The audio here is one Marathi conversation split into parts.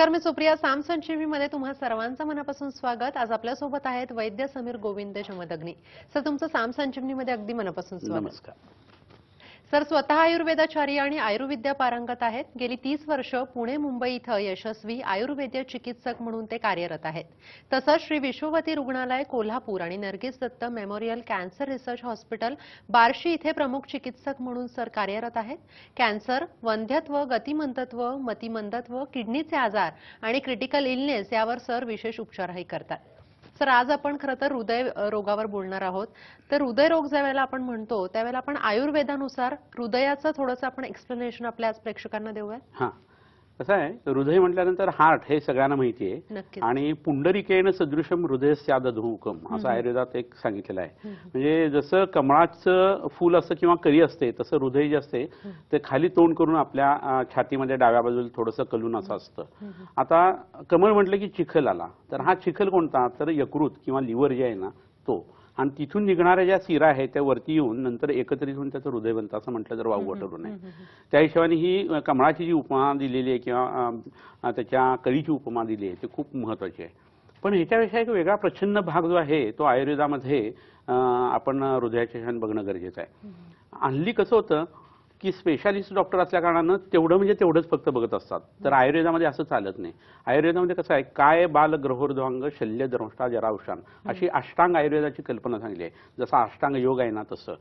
नमस्कार, मी सुप्रिया. साम संजीवनीमध्ये तुम्हा सर्वांचं मनापासून स्वागत. आज आपल्या सोबत आहेत वैद्य समीर गोविंद जमदग्नी. सर, तुमचं साम संजीवनीमध्ये अगदी मनापासून स्वागत. नमस्कार सर, स्वतः आयुर्वेदाचार्य आणि आयुर्विद्या पारंगत आहेत. गेली 30 वर्ष पुणे मुंबई इथं यशस्वी आयुर्वेद चिकित्सक म्हणून ते कार्यरत आहेत. तसंच श्री विश्ववती रुग्णालय कोल्हापूर आणि Nargis Dutt memorial cancer research hospital Barshi इथे प्रमुख चिकित्सक म्हणून सर कार्यरत आहेत. कॅन्सर, वंध्यत्व, गतिमंदत्व, मतिमंदत्व, किडनीचे आजार आणि क्रिटिकल इलनेस यावर सर विशेष उपचारही करतात. सर, आज आपण खरं तर हृदय रोगावर बोलणार आहोत. तर हृदयरोग ज्यावेळेला आपण म्हणतो त्यावेळेला आपण आयुर्वेदानुसार हृदयाचं थोडंसं आपण एक्सप्लेनेशन आपल्या प्रेक्षकांना देऊया. हां, कसं आहे, हृदय म्हटल्यानंतर हार्ट हे सगळ्यांना माहिती आहे आणि पुंडरीकेन सदृशम हृदय स्यादधूकम असं आयुर्वेदात एक सांगितलेलं आहे. म्हणजे जसं कमळाचं फूल असतं किंवा कळी असते तसं हृदय जे असते ते खाली तोंड करून आपल्या छातीमध्ये डाव्या बाजूला थोडंसं कलून असं असतं. आता कमळ म्हटलं की चिखल आला, तर हा चिखल कोणता, तर यकृत किंवा लिव्हर जे आहे ना तो, आणि तिथून निघणाऱ्या ज्या शिरा आहेत त्या वरती येऊन नंतर एकत्रित होऊन त्याचं हृदय बनतं असं म्हटलं तर वावगं ठरू नये. त्या हिशोबाने ही कमळाची जी उपमा दिलेली आहे किंवा त्याच्या कळीची उपमा दिली आहे ती खूप महत्वाची आहे. पण ह्याच्यापेक्षा एक वेगळा प्रच्छन्न भाग जो आहे तो आयुर्वेदामध्ये आपण हृदयाच्या ठिकाणी बघणं गरजेचं आहे. हल्ली कसं होतं की स्पेशालिस्ट डॉक्टर असल्या कारणानं तेवढं म्हणजे तेवढंच फक्त बघत असतात, तर आयुर्वेदामध्ये असं चालत नाही. आयुर्वेदामध्ये कसं आहे, काय बाल ग्रहोर्ध्वांग शल्य दंष्टा जरावशान अशी अष्टांग आयुर्वेदाची कल्पना सांगली आहे. जसा अष्टांग योग आहे ना तसं.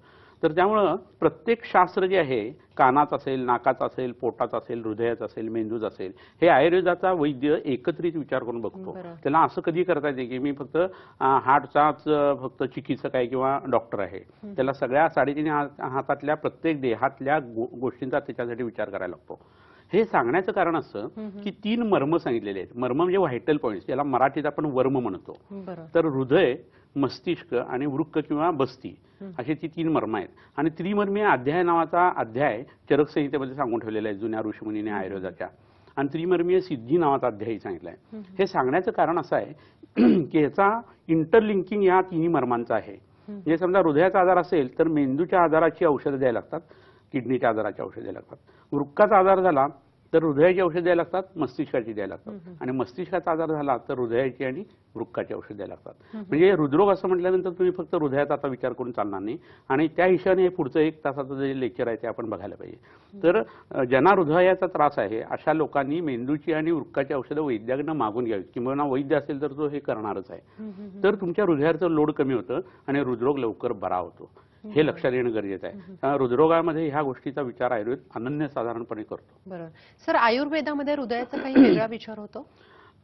तर त्यामुळं प्रत्येक शास्त्र जे आहे, कानाचं असेल, नाकाचं असेल, पोटाचं असेल, हृदयाचं असेल, मेंदूचं असेल, हे आयुर्वेदाचा वैद्य एकत्रित विचार करून बघतो. त्याला असं कधी करता येते की मी फक्त हार्टचाच फक्त चिकित्सक आहे किंवा डॉक्टर आहे. त्याला सगळ्या 3.5 हातातल्या प्रत्येक देहातल्या गोष्टींचा त्याच्यासाठी विचार करायला लागतो. हे सांगण्याचं कारण असं की 3 मर्म सांगितलेले आहेत. मर्म म्हणजे व्हायटल पॉइंट्स, याला मराठीत आपण वर्म म्हणतो. तर हृदय, मस्तिष्क आणि वृक्क किंवा बस्ती अशी ती 3 मर्म आहेत. आणि त्रिमर्मी अध्याय नावाचा अध्याय चरक संहितेमध्ये सांगून ठेवलेला आहे जुन्या ऋषीमुनीने आयुर्वेदाच्या. आणि त्रिमर्मीय सिद्धी नावाचा अध्याय सांगितला आहे. हे सांगण्याचं कारण असं आहे की ह्याचा इंटरलिंकिंग या 3 मर्मांचा आहे. म्हणजे समजा हृदयाचा आजार असेल तर मेंदूच्या आजाराची औषधं द्यायला लागतात, किडनीच्या आजाराची औषधं द्यायला लागतात. वृक्काचा आजार झाला तर हृदयाची औषधं द्यायला लागतात, मस्तिष्काची द्यायला लागतात. आणि मस्तिष्काचा आजार झाला तर हृदयाची आणि वृक्काची औषधं द्यायला लागतात. म्हणजे हृदरोग असं म्हटल्यानंतर तुम्ही फक्त हृदयाचा आता विचार करून चालणार नाही. आणि त्या हिशोबाने हे पुढचं 1 तासाचं जे लेक्चर आहे ते आपण बघायला पाहिजे. तर ज्यांना हृदयाचा त्रास आहे अशा लोकांनी मेंदूची आणि वृक्काची औषधं वैद्याकडनं मागून घ्यावीत, किंवा वैद्य असेल तर तो हे करणारच आहे. तर तुमच्या हृदयाचं लोड कमी होतं आणि हृदरोग लवकर बरा होतो. हे लक्षात येणं गरजेचं आहे. हृदरोगामध्ये ह्या गोष्टीचा विचार आयुर्वेद अनन्यसाधारणपणे करतो. बरोबर. सर, आयुर्वेदामध्ये हृदयाचा काही वेगळा विचार होतो?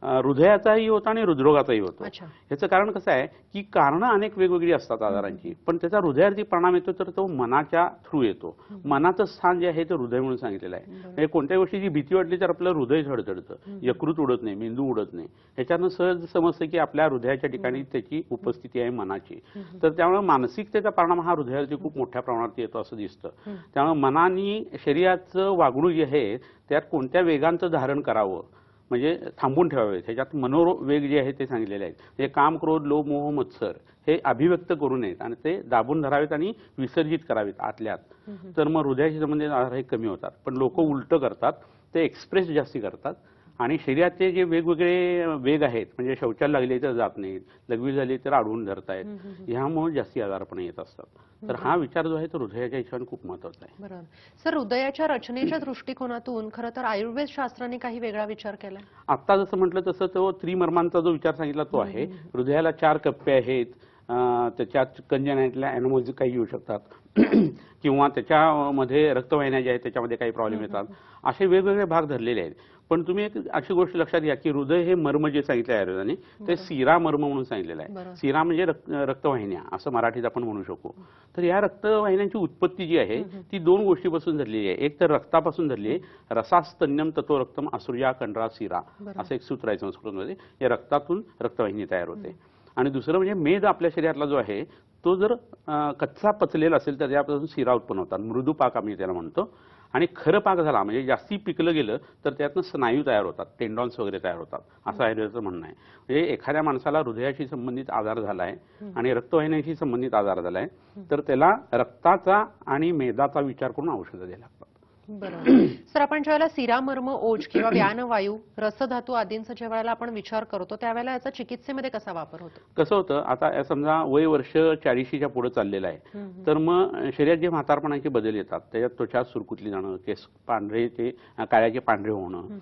हृदयाचाही होता आणि हृदरोगाचाही होतो. याचं कारण कसं आहे की कारणं अनेक वेगवेगळी असतात आजारांची, पण त्याचा हृदयावरती परिणाम येतो तर तो मनाच्या थ्रू येतो. मनाचं स्थान जे आहे ते हृदय म्हणून सांगितलेलं आहे. म्हणजे कोणत्या गोष्टीची भीती वाटली तर आपलं हृदय धडधडतं, यकृत उडत नाही, मेंदू उडत नाही. ह्याच्यानं सहज समजतं की आपल्या हृदयाच्या ठिकाणी त्याची उपस्थिती आहे मनाची. तर त्यामुळे मानसिकतेचा परिणाम हा हृदयावरती खूप मोठ्या प्रमाणात येतो असं दिसतं. त्यामुळे मनाने शरीराचं वागणूक जे आहे त्यात कोणत्या वेगांचं धारण करावं, म्हणजे थांबून ठेवावे, त्याच्यात मनोवेग जे आहे ते सांगितलेले आहेत. हे काम, क्रोध, लोभ, मोह, मत्सर हे अभिव्यक्त करू नयेत आणि ते दाबून धरावेत आणि विसर्जित करावेत आतल्यात. तर मग हृदयाशी संबंधित आजार हे कमी होतात. पण लोक उलट करतात, ते एक्सप्रेस जास्ती करतात आणि शरीराचे जे वेगवेगळे वेग आहेत, म्हणजे शौचाला लागले तर जात नाहीत, लघवी झाली तर अडवून धरतायत, ह्यामुळे जास्ती आजारपण येत असतात. तर हा विचार जो आहे तो हृदयाच्या हिशोबाने खूप महत्वाचा आहे. बरोबर. सर, हृदयाच्या रचनेच्या दृष्टिकोनातून खरं तर आयुर्वेद शास्त्राने काही वेगळा विचार केला? आता जसं म्हटलं तसं तो त्रिमर्मांचा जो विचार सांगितला तो आहे. हृदयाला 4 कप्पे आहेत, त्याच्यात कंजनाइटला अॅनोमोज काही येऊ शकतात किंवा त्याच्यामध्ये रक्तवाहिन्या ज्या आहेत त्याच्यामध्ये काही प्रॉब्लेम येतात, असे वेगवेगळे भाग धरलेले आहेत. पण तुम्ही एक अशी गोष्ट लक्षात घ्या की हृदय हे मर्म जे सांगितलं आहे आयुर्वेदाने ते शिरा मर्म म्हणून सांगितलेलं आहे. शिरा म्हणजे रक्तवाहिन्या असं मराठीत आपण म्हणू शकू. तर या रक्तवाहिन्यांची उत्पत्ती जी आहे ती 2 गोष्टीपासून धरलेली आहे. एक तर रक्तापासून धरली आहे, रसास्तन्यम ततो रक्तम असुर्या कंडरा शिरा असं एक सूत्र आहे संस्कृतमध्ये. या रक्तातून रक्तवाहिनी तयार होते. आणि दुसरं म्हणजे मेद आपल्या शरीरातला जो आहे तो जर कच्चा पचलेला असेल तर त्यापासून शिरा उत्पन्न होतात, मृदू पाक आम्ही त्याला म्हणतो. आणि खरं पाक झाला म्हणजे जास्ती पिकलं गेलं तर त्यातनं स्नायू तयार होतात, टेंडॉन्स वगैरे तयार होतात असं आयुर्वेदाचं म्हणणं आहे. म्हणजे एखाद्या माणसाला हृदयाशी संबंधित आजार झाला आहे आणि रक्तवाहिन्याशी संबंधित आजार झाला आहे तर त्याला रक्ताचा आणि मेदाचा विचार करून औषधं द्यायला लागतात. बरोबर. सर, आपण ज्यावेळेला सिरामर्म, ओज किंवा व्यानवायू, रसधातू आदींचा ज्या वेळेला आपण विचार करतो त्यावेळेला याचा चिकित्सेमध्ये कसा वापर होतो? कसं होतं, आता समजा वय वर्ष 40च्या पुढे चाललेलं आहे, तर मग शरीरात जे म्हातारपणाचे बदल येतात त्याच्यात त्वचा सुरकुतली जाणं, केस पांढरे ते काळ्याचे पांढरे होणं,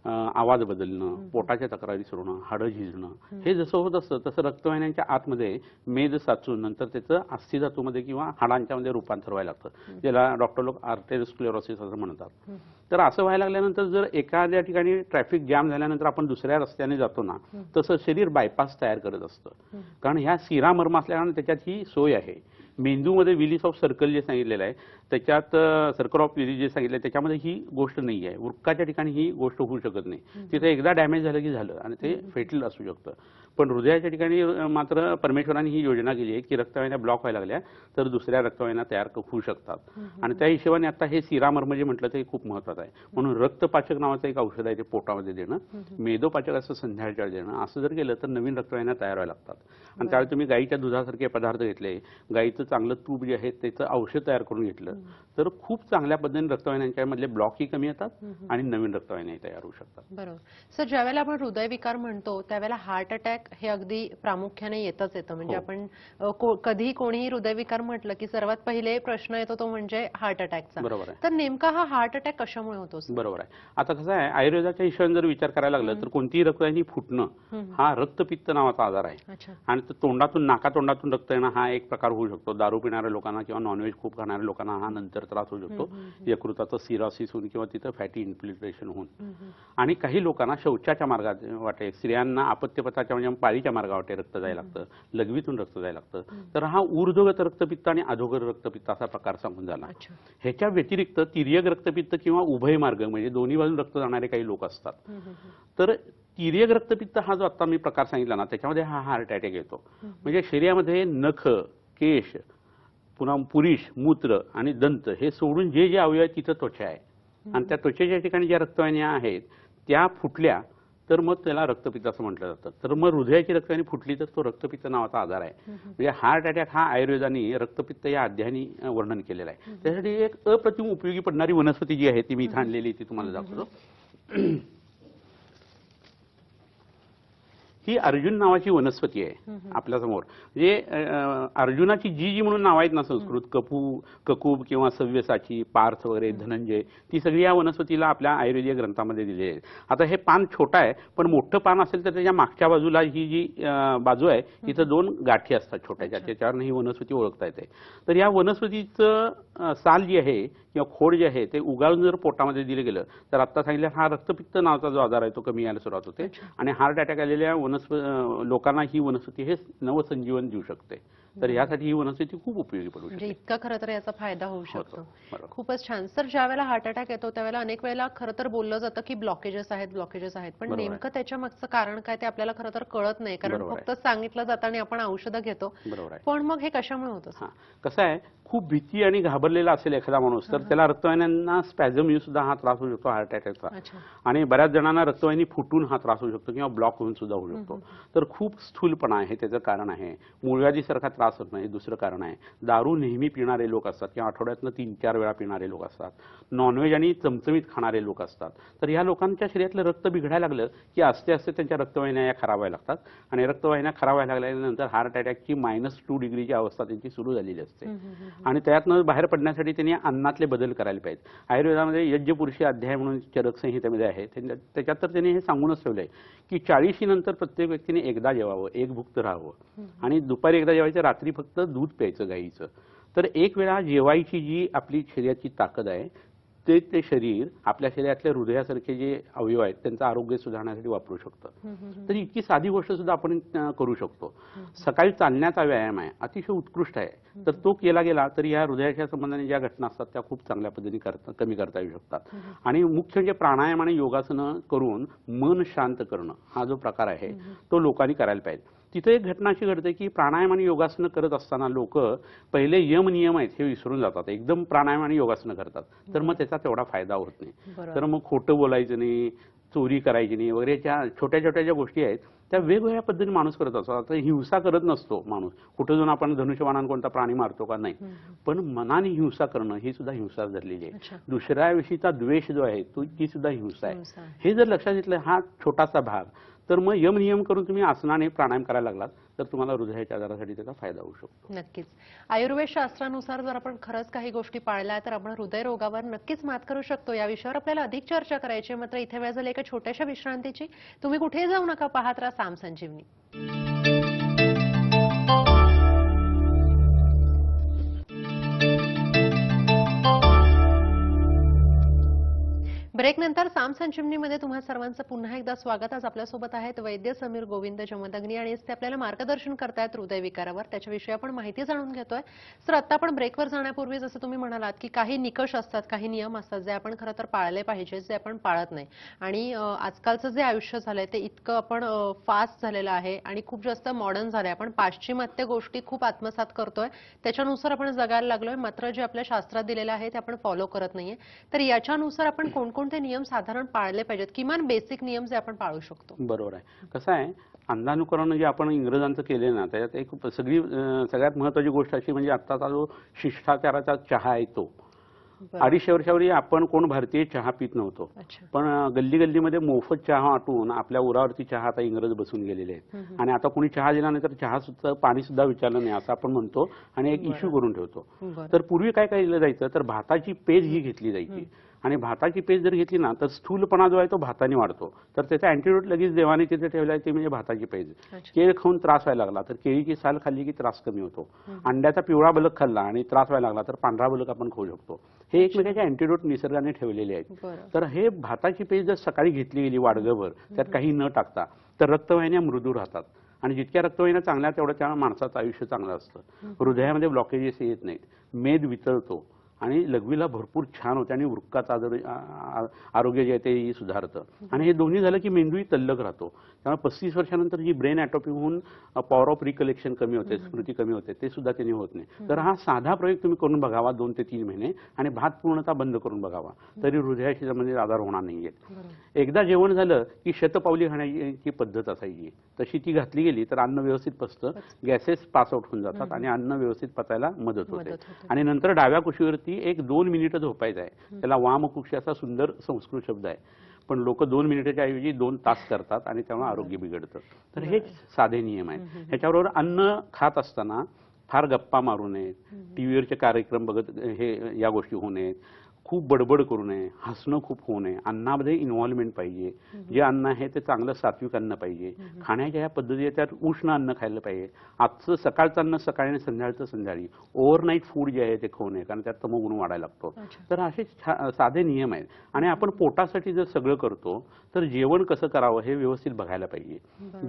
आवाज बदलणं, पोटाच्या तक्रारी सुरू होणं, हाडं झिजणं, हे जसं होत असतं तसं रक्तवाहिन्यांच्या आतमध्ये मेद साचून नंतर त्याचं अस्थिधातूमध्ये किंवा हाडांच्या मध्ये रूपांतर व्हायला लागतं, ज्याला डॉक्टर लोक आर्टेरियोस्क्लेरोसिस असं म्हणतात. तर असं व्हायला लागल्यानंतर जर एखाद्या ठिकाणी ट्रॅफिक जॅम झाल्यानंतर आपण दुसऱ्या रस्त्याने जातो ना, तसं शरीर बायपास तयार करत असतं. कारण ह्या सिरामर्म असल्याने त्याच्यात ही सोय आहे. मेंदूमध्ये विलीस ऑफ सर्कल जे सांगितलेलं आहे त्याच्यात सर्कल ऑफ विली जे सांगितलं त्याच्यामध्ये ही गोष्ट नाही आहे. वृक्काच्या ठिकाणी ही गोष्ट होऊ शकत नाही. तिथे एकदा डॅमेज झालं की झालं आणि ते फेटल असू शकतं. पण हृदयाच्या ठिकाणी मात्र परमेश्वराने ही योजना केली आहे की रक्तवाहिन्या ब्लॉक व्हायला लागल्या तर दुसऱ्या रक्तवाहिन्या तयार होऊ शकतात आणि त्या हिशोबाने आता हे सिरामर्म जे म्हटलं ते खूप महत्त्वाचं आहे. म्हणून रक्तपाचक नावाचं एक औषध आहे ते पोटामध्ये देणं, मेदोपाचक असं संध्याकाळच्या देणं, असं जर केलं तर नवीन रक्तवाहिन्या तयार व्हायला लागतात. आणि त्यावेळी तुम्ही गाईच्या दुधासारखे पदार्थ घेतले, गाईचं चांगलं तूप जे आहे त्याचं औषध तयार करून घेतलं तर खूप चांगल्या पद्धतीने रक्तवाहिन्यांच्या मधले ब्लॉकही कमी येतात आणि नवीन रक्तवाहिन्या तयार होऊ शकतात. बरोबर. सर, ज्यावेळेला आपण हृदयविकार म्हणतो त्यावेळेला हार्ट अटॅक हे अगदी प्रामुख्याने येतच येतं. म्हणजे आपण कधीही कोणीही हृदयविकार म्हटलं की सर्वात पहिले प्रश्न येतो तो म्हणजे हार्ट अटॅकचा. बरोबर आहे. तर नेमका हा हार्ट अटॅक कशामुळे होतो? बरोबर आहे. आता कसं आहे, आयुर्वेदाच्या हिशोबाने जर विचार करायला लागलं तर कोणतीही रक्तवाहिनी फुटणं हा रक्तपित्त नावाचा आजार आहे. आणि तोंडातून नाकातोंडातून रक्त येणं हा एक प्रकार होऊ शकतो. दारू पिणाऱ्या लोकांना किंवा नॉनव्हेज खूप खाणाऱ्या लोकांना हा नंतर त्रास होऊ शकतो. यकृताचं सिरोसिस होऊन किंवा तिथं फॅटी इन्फ्लिट्रेशन होऊन. आणि काही लोकांना शौचाच्या मार्गात वाटे, स्त्रियांना अपत्यपथाच्या म्हणजे पाळीच्या मार्गावाटे रक्त जायला लागतं, लघवीतून रक्त जायला लागतं. तर हा ऊर्ध्वगत रक्तपित्त आणि अधोगत रक्तपित्त असा प्रकार सांगून झाला. ह्याच्या व्यतिरिक्त तिर्यक रक्तपित्त किंवा उभय मार्ग म्हणजे दोन्ही बाजून रक्त जाणारे काही लोक असतात. तर तिर्यक रक्तपित्त हा जो आता मी प्रकार सांगितला ना त्याच्यामध्ये हा हार्ट अटॅक येतो. म्हणजे शरीरामध्ये नख, केश, पुन्हा पुरीश, मूत्र आणि दंत हे सोडून जे जे अवयव आहेत तिथं त्वचा आहे आणि त्या त्वचेच्या ठिकाणी ज्या रक्तवाहिन्या आहेत त्या फुटल्या तर मग त्याला रक्तपित्त असं म्हटलं जातं. तर मग हृदयाची रक्तवाहिनी फुटली तर तो रक्तपित्त नावाचा आजार आहे. म्हणजे हार्ट अटॅक हा आयुर्वेदाने रक्तपित्त या अध्यायानी वर्णन केलेलं आहे. त्यासाठी एक अप्रतिम उपयोगी पडणारी वनस्पती जी आहे ती मी इथं आणलेली ती तुम्हाला दाखवतो. ही अर्जुन नावाची वनस्पती आहे आपल्या समोर. म्हणजे अर्जुनाची जी म्हणून नाव आहेत ना संस्कृत, ककूब किंवा सव्यसाची, पार्थ वगैरे, धनंजय, ती सगळी या वनस्पतीला आपल्या आयुर्वेदीय ग्रंथामध्ये दिली आहे. आता हे पान छोटं आहे पण मोठं पान असेल तर त्याच्या मागच्या बाजूला ही जी बाजू आहे तिथं दोन गाठी असतात छोट्याच्या, त्याच्यावर ही वनस्पती ओळखता येते. तर या वनस्पतीचं साल जी आहे किंवा खोड जे आहे ते उगाळून जर पोटामध्ये दिलं गेलं तर आता सांगितलं हा रक्तपित्त नावाचा जो आजार आहे तो कमी यायला सुरुवात होते आणि हार्ट अटॅक आलेल्या लोकांना ही वनस्पती हे नवसंजीवन देऊ शकते. तर यासाठी ही वनस्पती खूप उपयोगी पडू शकते. म्हणजे इतका खरं तर याचा फायदा होऊ शकतो. खूपच छान. सर, ज्या वेळेला हार्ट अटॅक येतो त्यावेळेला अनेक वेळेला खरं तर बोललं जातं की ब्लॉकेजेस आहेत पण नेमकं त्याच्या मागचं कारण काय ते आपल्याला खरं तर कळत नाही. कारण फक्त सांगितलं जातं आणि आपण औषधं घेतो. पण मग हे कशामुळे होतं? कसं आहे, खूप भीती आणि घाबरलेला असेल एखादा माणूस तर त्याला रक्तवाहिन्यांना स्पॅझम येऊन सुद्धा हा त्रास होऊ शकतो हार्ट अटॅकचा. आणि बऱ्याच जणांना रक्तवाहिनी फुटून हा त्रास होऊ शकतो किंवा ब्लॉक होऊन सुद्धा होऊ शकतो. तर खूप स्थूलपणा आहे त्याचं कारण आहे. मूळव्याधीसारखा त्रास होत नाही दुसरं कारण आहे. दारू नेहमी पिणारे लोक असतात किंवा आठवड्यातनं 3-4 वेळा पिणारे लोक असतात. नॉनव्हेज आणि चमचमीत खाणारे लोक असतात. तर या लोकांच्या शरीरातलं रक्त बिघडायला लागलं की असते असते त्यांच्या रक्तवाहिन्या या खराब व्हायला लागतात आणि रक्तवाहिन्या खराब व्हायला लागल्यानंतर हार्ट अटॅकची -2 डिग्रीची अवस्था त्यांची सुरू झालेली असते. आणि त्यातनं बाहेर पडण्यासाठी त्यांनी अन्नातले बदल करायला पाहिजेत. आयुर्वेदामध्ये यज्ञपुरुषी अध्याय म्हणून चरक संहितेमध्ये आहे त्याच्यात तर त्यांनी हे सांगूनच ठेवलंय की 40 नंतर प्रत्येक व्यक्तीने एकदा जेवावं, एकभुक्त राहावं आणि दुपारी एकदा जेवायचं, रात्री फक्त दूध प्यायचं गाईचं. तर एक वेळा जेवायची जी आपली शरीराची ताकद आहे ते शरीर आपल्या शरीरातल्या हृदयासारखे जे अवयव आहेत त्यांचं आरोग्य सुधारण्यासाठी वापरू शकतं. तर इतकी साधी गोष्ट सुद्धा आपण करू शकतो. सकाळी चालण्याचा व्यायाम आहे, अतिशय उत्कृष्ट आहे. तर तो केला गेला तर या हृदयाच्या संबंधाने ज्या घटना असतात त्या खूप चांगल्या पद्धतीने कमी करता येऊ शकतात. आणि मुख्य म्हणजे प्राणायाम आणि योगासनं करून मन शांत करणं हा जो प्रकार आहे तो लोकांनी करायला पाहिजे. तिथे एक घटना अशी घडते की प्राणायाम आणि योगासनं करत असताना लोक पहिले यम नियम आहेत हे विसरून जातात, एकदम प्राणायाम आणि योगासनं करतात. तर मग त्याचा तेवढा फायदा होत नाही. तर मग खोटं बोलायचं नाही, चोरी करायची नाही वगैरे छोट्या छोट्या ज्या गोष्टी आहेत त्या वेगवेगळ्या पद्धतीने माणूस करत असतो. आता हिंसा करत नसतो माणूस, कुठं जाऊन आपण धनुष्यबाणाने कोणता प्राणी मारतो का, नाही. पण मनाने हिंसा करणं ही सुद्धा हिंसा धरलेली आहे. दुसऱ्याविषयीचा द्वेष जो आहे ती सुद्धा हिंसा आहे. हे जर लक्षात घेतलं, हा छोटासा भाग, तर मग यम नियम करून तुम्ही आसनाने प्राणायाम करायला लागलात तर तुम्हाला हृदयाच्या आजारासाठी त्याचा फायदा होऊ शकतो. नक्कीच. आयुर्वेद शास्त्रानुसार जर आपण खरंच काही गोष्टी पाळल्या तर आपण हृदयरोगावर नक्कीच मात करू शकतो. या विषयावर आपल्याला अधिक चर्चा करायची आहे, मात्र इथे वेळ झाली एका छोट्याशा विश्रांतीची. तुम्ही कुठेही जाऊ नका, पाहत राहा साम संजीवनी. ब्रेकनंतर साम संजीवनीमध्ये तुम्हा सर्वांचं पुन्हा एकदा स्वागत. आज आपल्यासोबत आहेत वैद्य समीर गोविंद जमदग्नी आणि ते आपल्याला मार्गदर्शन करतायत हृदयविकारावर. त्याच्याविषयी आपण माहिती जाणून घेतोय. सर, आता आपण ब्रेकवर जाण्यापूर्वी जसं तुम्ही म्हणालात की काही निकष असतात, काही नियम असतात जे आपण खरं तर पाळले पाहिजे, जे आपण पाळत नाही. आणि आजकालचं जे आयुष्य झालंय ते इतकं आपण फास्ट झालेलं आहे आणि खूप जास्त मॉडर्न झालंय. आपण पाश्चिमात्य गोष्टी खूप आत्मसात करतोय, त्याच्यानुसार आपण जगायला लागलोय. मात्र जे आपल्या शास्त्रात दिलेलं आहे ते आपण फॉलो करत नाहीये. तर याच्यानुसार आपण कोणकोणते नियम साधारण पाळले पाहिजेत, किमान बेसिक नियम जे आपण पाळू शकतो? बरोबर आहे. कसं आहे, अंधानुकरण जे आपण इंग्रजांचं केले ना, त्याच्यात एक सगळ्यात महत्वाची गोष्ट अशी म्हणजे आत्ताचा जो शिष्टाचाराचा चहा आहे तो 250 वर्षावरी आपण कोण भारतीय चहा पित नव्हतो. पण गल्ली गल्लीमध्ये मोफत चहा वाटून आपल्या उरावरती चहा आता इंग्रज बसून गेलेले आहेत. आणि आता कोणी चहा दिला नाही तर चहा सुद्धा पाणी सुद्धा विचारलं नाही असं आपण म्हणतो आणि एक इश्यू करून ठेवतो. तर पूर्वी काय केलं जायचं, तर भाताची पेज ही घेतली जायची. आणि भाताची पेज जर घेतली ना तर स्थूलपणा जो आहे तो भाताने वाढतो. तर त्याचा अँटिडोट लगेच देवाने तिथे ठेवला आहे, ते म्हणजे भाताची पेज. केळ खाऊन त्रास व्हायला लागला तर केळीची साल खाल्ली की त्रास कमी होतो. अंड्याचा पिवळा बलक खाल्ला आणि त्रास व्हायला लागला तर पांढरा बलक आपण खाऊ शकतो. हे एकमेकांचे अँटिडोट निसर्गाने ठेवलेले आहेत. तर हे भाताची पेज जर सकाळी घेतली गेली वाडगभर, त्यात काही न टाकता, तर रक्तवाहिन्या मृदू राहतात. आणि जितक्या रक्तवाहिन्या चांगल्या तेवढं त्या माणसाचं आयुष्य चांगलं असतं. हृदयामध्ये ब्लॉकेजेस येत नाहीत, मेद वितळतो आणि लघवीला भरपूर छान होते आणि वृक्काचं आरोग्य जे आहे ते सुधारतं. आणि हे दोन्ही झालं की मेंदूही तल्लक राहतो. त्यामुळे 35 वर्षानंतर जी ब्रेन ॲटॉपी होऊन पॉवर ऑफ रिकलेक्शन कमी होते, स्मृती कमी होते, ते सुद्धा त्यांनी होत नाही. तर हा साधा प्रयोग तुम्ही करून बघावा 2 ते 3 महिने आणि भात पूर्णतः बंद करून बघावा, तरी हृदयाशी संबंधित आजार होणार नाहीयेत. एकदा जेवण झालं की शतपावली खाण्याची पद्धत असायची, तशी ती घातली गेली तर अन्न व्यवस्थित पचतं, गॅसेस पास आउट होऊन जातात आणि अन्न व्यवस्थित पचायला मदत होते. आणि नंतर डाव्या कुशीवरती 1-2 मिनिटं झोपायचं आहे. त्याला वामकुक्षी असा सुंदर संस्कृत शब्द आहे. पण लोक 2 मिनिटाच्या ऐवजी 2 तास करतात आणि त्यामुळे आरोग्य बिघडतं. तर हे साधे नियम आहेत. ह्याच्याबरोबर अन्न खात असताना फार गप्पा मारू नये, टीव्हीवरचे कार्यक्रम बघत हे या गोष्टी होऊ नयेत, खूप बडबड करू नये, हसणं खूप होऊ नये, अन्नामध्ये इन्व्हॉल्वमेंट पाहिजे. जे अन्न आहे ते चांगलं सात्विक अन्न पाहिजे. खाण्याच्या ह्या पद्धती त्यात उष्ण अन्न खायला पाहिजे. आजचं सकाळचं अन्न सकाळी आणि संध्याकाळचं संध्याकाळी. ओव्हरनाईट फूड जे आहे ते खाऊ नये, कारण त्यात तमोगुण वाढायला लागतो. तर असे साधे नियम आहेत. आणि आपण पोटासाठी जर सगळं करतो तर जेवण कसं करावं हे व्यवस्थित बघायला पाहिजे.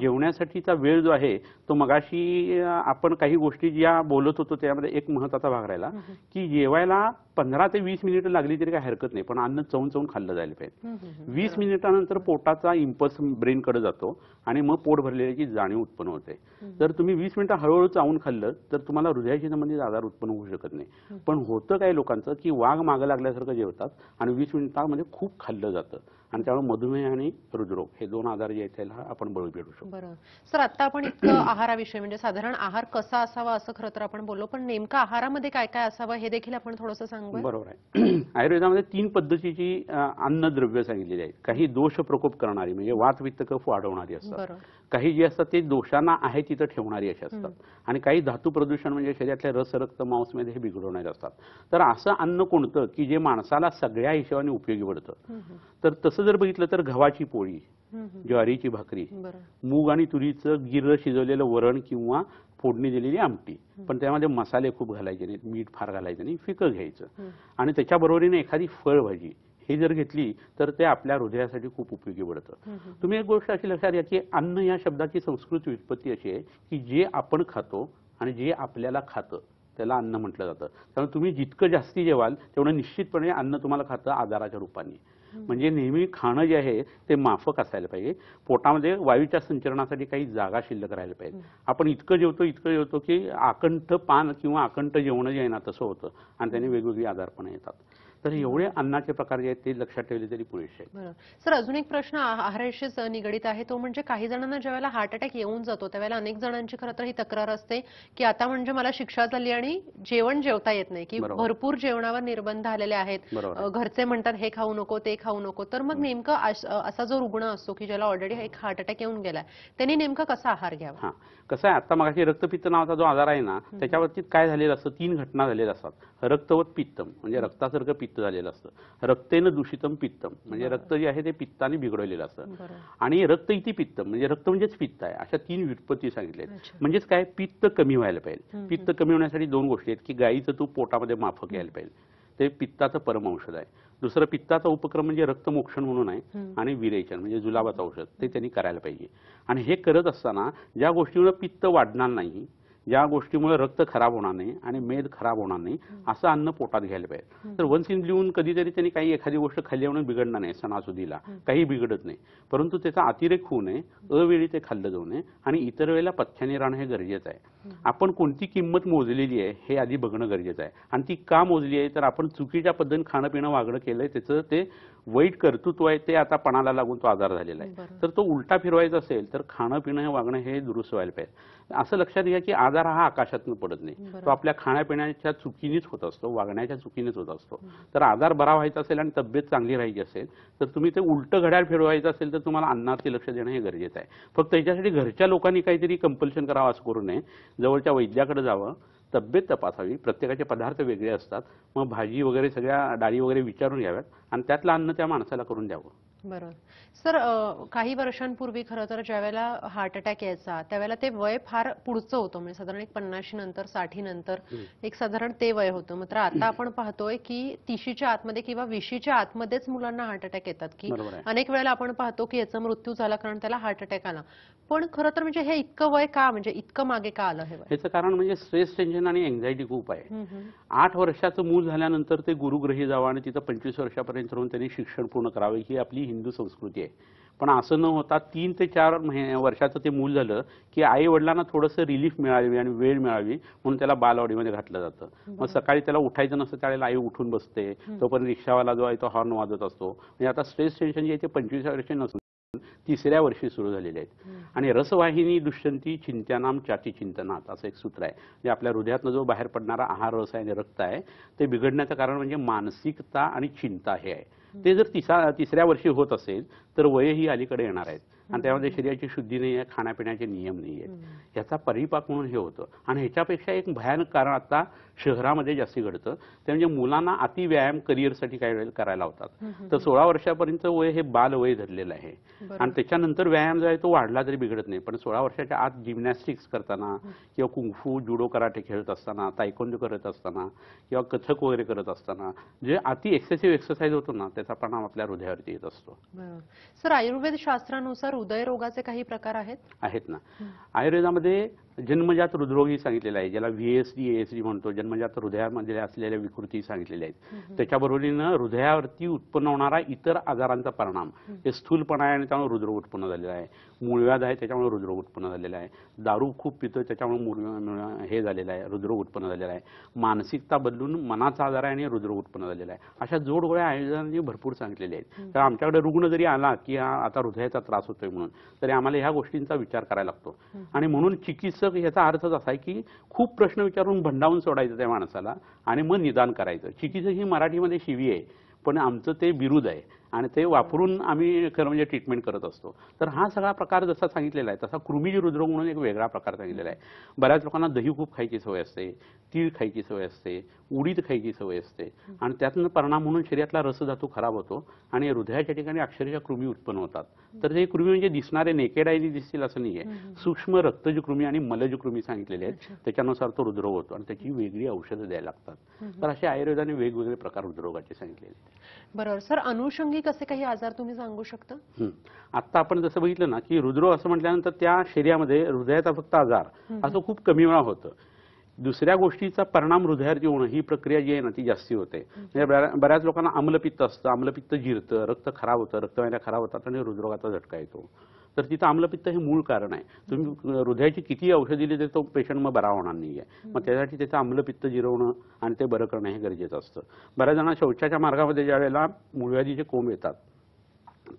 जेवण्यासाठीचा वेळ जो आहे तो मगाशी आपण काही गोष्टी ज्या बोलत होतो त्यामध्ये एक महत्वाचा भाग राहिला की जेवायला 15 ते 20 मिनिटं लागली तरी काही हरकत नाही, पण अन्न चवून चवून खाल्लं जायला पाहिजे. 20 मिनिटानंतर पोटाचा इम्पल्स ब्रेनकडे जातो आणि मग पोट भरलेल्याची जाणीव उत्पन्न होते. जर तुम्ही 20 मिनिटं हळूहळू चावून खाल्लं तर तुम्हाला हृदयाशी संबंधित आजार उत्पन्न होऊ शकत नाही. पण होतं काही लोकांचं की वाघ मागं लागल्यासारखं जेवतात आणि 20 मिनिटांमध्ये खूप खाल्लं जातं आणि त्यामुळे मधुमेह आणि हृदरोग हे 2 आजार जे आहेत त्याला आपण बळी पडू शकतो. बरं सर, आता आपण इतकं आहाराविषयी म्हणजे साधारण आहार कसा असावा असं खरं तर आपण बोललो, पण नेमका आहारामध्ये काय काय असावं हे देखील आपण थोडंसं सांगू. बरोबर आहे. आयुर्वेदामध्ये 3 पद्धतीची अन्नद्रव्य सांगितलेली आहेत. काही दोष प्रकोप करणारी म्हणजे वात पित्त कफ वाढवणारी असतात, काही जी असतात ते दोषांना आहे तिथं ठेवणारी अशी असतात, आणि काही धातू प्रदूषण म्हणजे शरीरातल्या रस रक्त मांसमध्ये हे बिघडवणारे असतात. तर असं अन्न कोणतं की जे माणसाला सगळ्या हिशोबाने उपयोगी पडतं. तर तसं जर बघितलं तर गव्हाची पोळी, ज्वारीची भाकरी, मूग आणि तुरीचं गिर्र शिजवलेलं वरण किंवा फोडणी दिलेली आमटी, पण त्यामध्ये मसाले खूप घालायचे नाहीत, मीठ फार घालायचं नाही, फिकं घ्यायचं. आणि त्याच्या बरोबरीने एखादी फळभाजी हे जर घेतली तर ते आपल्या हृदयासाठी खूप उपयोगी पडतं. तुम्ही एक गोष्ट अशी लक्षात घ्या की अन्न या शब्दाची संस्कृत व्युत्पत्ती अशी आहे की जे आपण खातो आणि जे आपल्याला खातं त्याला अन्न म्हटलं जातं. त्यामुळे तुम्ही जितकं जास्ती जेवाल तेवढं निश्चितपणे अन्न तुम्हाला खातं आजाराच्या रूपाने. म्हणजे नेहमी खाणं जे आहे ते माफक असायला पाहिजे. पोटामध्ये वायूच्या संचरणासाठी काही जागा शिल्लक राहायला पाहिजे. आपण इतकं जेवतो की आकंठ पान किंवा आकंठ जेवण जे आहे ना तसं होतं आणि त्याने वेगवेगळी आजारपणं येतात. तर एवढे अन्नाचे प्रकार जे आहेत ते लक्षात ठेवले तरी पुरेसे आहेत. बरं. सर, अजून एक प्रश्न आहाराशीच निगडीत आहे, तो म्हणजे काही जणांना ज्यावेळेला हार्ट अटॅक येऊन जातो त्यावेळेला अनेक जणांची खरं तर ही तक्रार असते की आता म्हणजे मला शिक्षा झाली आणि जेवण जेवता येत नाही, की भरपूर जेवणावर निर्बंध आलेले आहेत, घरचे म्हणतात हे खाऊ नको ते खाऊ नको. तर मग नेमकं असा जो रुग्ण असतो की ज्याला ऑलरेडी एक हार्ट अटॅक येऊन गेलाय, त्यांनी नेमका कसा आहार घ्यावा? कसं आहे, आता मगाशी रक्तपित्त नावाचा जो आजार आहे ना, त्याच्या बाबतीत काय झालेलं असतं, 3 घटना झालेल्या असतात. रक्तवत पित्तम म्हणजे रक्तासारखं पित्त झालेलं असतं, रक्तेन दूषितम पित्तम म्हणजे रक्त जे आहे ते पित्ताने बिघडवलेलं असतं, आणि रक्त इति पित्तम म्हणजे रक्त म्हणजेच पित्त आहे. अशा 3 व्युत्पत्ती सांगितल्या. म्हणजेच काय, पित्त कमी व्हायला पाहिजे. पित्त कमी होण्यासाठी 2 गोष्टी आहेत की गाईचं तूप पोटामध्ये माफक यायला पाहिजे, ते पित्ताचं परम औषध आहे. दुसरं पित्ताचा उपक्रम म्हणजे रक्तमोक्षण म्हणून आहे, आणि विरेचन म्हणजे जुलाबाचं औषध ते त्यांनी करायला पाहिजे. आणि हे करत असताना ज्या गोष्टीमुळे पित्त वाढणार नाही, ज्या गोष्टीमुळे रक्त खराब होणार नाही आणि मेद खराब होणार नाही, असं अन्न पोटात घ्यायला पाहिजे. तर वन्स इन लिहून कधीतरी त्यांनी काही एखादी गोष्ट खाल्ली म्हणून बिघडणार नाही, सणासुदीला काही बिघडत नाही, परंतु त्याचा अतिरेक होऊ नये, अवेळी ते खाल्लं जाऊ नये, आणि इतर वेळेला पथ्याने राहणं हे गरजेचं आहे. आपण कोणती किंमत मोजलेली आहे हे आधी बघणं गरजेचं आहे. आणि ती का मोजली आहे, तर आपण चुकीच्या पद्धतीने खाणं पिणं वागणं केलंय, त्याचं ते वाईट कर्तृत्व आहे, ते आता पणाला लागून तो आजार झालेला आहे. तर तो उलटा फिरवायचा असेल तर खाणं पिणं हे वागणं हे दुरुस्त व्हायला पाहिजे. असं लक्षात घ्या की आजार हा आकाशातून पडत नाही, तो आपल्या खाण्यापिण्याच्या चुकीनेच होत असतो, वागण्याच्या चुकीनेच होत असतो. तर आजार बरा व्हायचा असेल आणि तब्येत चांगली राहायची असेल तर तुम्ही ते उलटं घड्याळ फिरवायचं असेल तर तुम्हाला अन्नावरती लक्ष देणं हे गरजेचं आहे. फक्त याच्यासाठी घरच्या लोकांनी काहीतरी कंपल्शन करावं असं करू नये. जवळच्या वैद्याकडे जावं, तब्येत तपासावी, प्रत्येकाचे पदार्थ वेगळे असतात, मग भाजी वगैरे सगळ्या डाळी वगैरे विचारून घ्याव्यात आणि त्यातलं अन्न त्या माणसाला करून द्यावं. बरोबर. सर, काही वर्षांपूर्वी खरं तर ज्यावेळेला हार्ट अटॅक यायचा त्यावेळेला ते वय फार पुढचं होतं, म्हणजे साधारण एक 50 नंतर 60 नंतर एक साधारण ते वय होतं. मात्र आता आपण पाहतोय की 30च्या आतमध्ये किंवा 20च्या आतमध्येच मुलांना हार्ट अटॅक येतात, की अनेक वेळेला आपण पाहतो की याचा मृत्यू झाला कारण त्याला हार्ट अटॅक आला. पण खरं तर म्हणजे हे इतकं वय का, म्हणजे इतकं मागे का आलं हे वय? याचं कारण म्हणजे स्ट्रेस, टेन्शन आणि एन्झायटी खूप आहे. 8 वर्षाचं मूल झाल्यानंतर ते गुरुगृही जावं आणि तिथं 25 वर्षापर्यंत राहून त्यांनी शिक्षण पूर्ण करावे, ही आपली हिंदू संस्कृती आहे. पण असं न होता 3 ते 4 वर्षाचं ते मूल झालं की आई वडिलांना थोडंसं रिलीफ मिळावी आणि वेळ मिळावी म्हणून त्याला बालवाडीमध्ये घातलं जातं. मग सकाळी त्याला उठायचं नसतं त्यावेळेला आई उठून बसते, तोपर्यंत रिक्षावाला जो आहे तो हॉर्न वाजत असतो. म्हणजे आता स्ट्रेस टेन्शन जे आहे ते 25 वर्षे नसून 3ऱ्या वर्षी सुरू झालेले आहेत. आणि रसवाहिनी दुष्यंती चिंत्यानाम चाची चिंतनात असं एक सूत्र आहे, जे आपल्या हृदयातनं जो बाहेर पडणारा आहार रस आहे आणि रक्त आहे ते बिघडण्याचं कारण म्हणजे मानसिकता आणि चिंता हे आहे. ते जर 3ऱ्या वर्षी होत असेल तर वयही अलीकडे येणार आहेत, आणि त्यामध्ये शरीराची शुद्धी नाही आहे, खाण्यापिण्याचे नियम नाही आहेत, ह्याचा परिपाक म्हणून हे होतं. आणि ह्याच्यापेक्षा एक भयानक कारण आता शहरामध्ये जास्ती घडतं, ते म्हणजे मुलांना अति व्यायाम करिअरसाठी काही वेळेला करायला होतात. तर 16 वर्षापर्यंत वय हे बाल वय धरलेलं आहे, आणि त्याच्यानंतर व्यायाम जो आहे तो वाढला तरी बिघडत नाही. पण 16 वर्षाच्या आत जिम्नॅस्टिक्स करताना किंवा कुंफू जुडो कराटे खेळत असताना, तायकोंडो करत असताना किंवा कथक वगैरे करत असताना जे अति एक्सेसिव्ह एक्सरसाइज होतो ना, त्याचा परिणाम आपल्या हृदयावरती येत असतो. सर, आयुर्वेद शास्त्रानुसार हृदयरोगाचे काही प्रकार आहेत ना. आयुर्वेदामध्ये जन्मजात हृदरोगी सांगितलेला आहे, ज्याला VSD ASD म्हणतो, जन्मजात हृदयामध्ये असलेल्या विकृती सांगितलेल्या आहेत. त्याच्याबरोबरीनं हृदयावरती उत्पन्न होणारा इतर आजारांचा परिणाम, हे स्थूलपणा आहे आणि त्यामुळे हृदरोग उत्पन्न झालेला आहे, मूळव्याध आहे त्याच्यामुळे हृदरोग उत्पन्न झालेला आहे, दारू खूप पितोय त्याच्यामुळे हे झालेलं आहे, हृदरोग उत्पन्न झालेला आहे, मानसिकता बदलून मनाचा आजार आहे आणि हृदरोग उत्पन्न झालेला आहे. अशा जोडगोळ्या आयुर्वेदाने भरपूर सांगितलेल्या आहेत. तर आमच्याकडे रुग्ण जरी आला की आता हृदयाचा त्रास होतोय म्हणून, तरी आम्हाला ह्या गोष्टींचा विचार करायला लागतो. आणि म्हणून चिकित्सक याचा अर्थच असा आहे की खूप प्रश्न विचारून भंडावून सोडायचं त्या माणसाला आणि मग निदान करायचं. चिकित्सक ही मराठीमध्ये शिवी आहे, पण आमचं ते बिरुद आहे आणि ते वापरून आम्ही खरं म्हणजे ट्रीटमेंट करत असतो. तर हा सगळा प्रकार जसा सांगितलेला आहे तसा कृमिज हृदरोग म्हणून एक वेगळा प्रकार सांगितलेला आहे. बऱ्याच लोकांना दही खूप खायची सवय असते, तीळ खायची सवय असते, उडीद खायची सवय असते, आणि त्यातून परिणाम म्हणून शरीरातला रसधातू खराब होतो आणि हृदयाच्या ठिकाणी अक्षरशः कृमी उत्पन्न होतात. तर हे कृमी म्हणजे दिसणारे नेकेड आयनी दिसतील असं नाही आहे, सूक्ष्म रक्तज कृमी आणि मलज कृमी सांगितलेले आहेत, त्याच्यानुसार तो हृदरोग होतो आणि त्याची वेगळी औषधं द्यायला लागतात. तर असे आयुर्वेदाने वेगवेगळे प्रकार हृदरोगाचे सांगितलेले आहेत. बरोबर. सर, अनुषंगिक असे काही आजार तुम्ही सांगू शकता? आता आपण जसं बघितलं ना की हृदरोग असं म्हटल्यानंतर त्या शरीरामध्ये हृदयाचा फक्त आजार असं खूप कमी वेळा होतं. दुसऱ्या गोष्टीचा परिणाम हृदयावरती होणं ही प्रक्रिया जी आहे ना ती जास्ती होते. म्हणजे बऱ्याच लोकांना आम्लपित्त असतं, आम्लपित्त जिरतं, रक्त खराब होतं, रक्तवाहिन्या खराब होतात आणि हृदरोगाचा झटका येतो. तर तिथं आम्लपित्त हे मूळ कारण आहे. तुम्ही हृदयाची किती औषध दिली तर तो पेशंट मग बरा होणार नाहीये. मग त्यासाठी त्याचं आम्लपित्त जिरवणं आणि ते बरं करणं हे गरजेचं असतं. बऱ्याच जणांना शौचाच्या मार्गामध्ये ज्या वेळेला मूळव्याधीचे कोंब येतात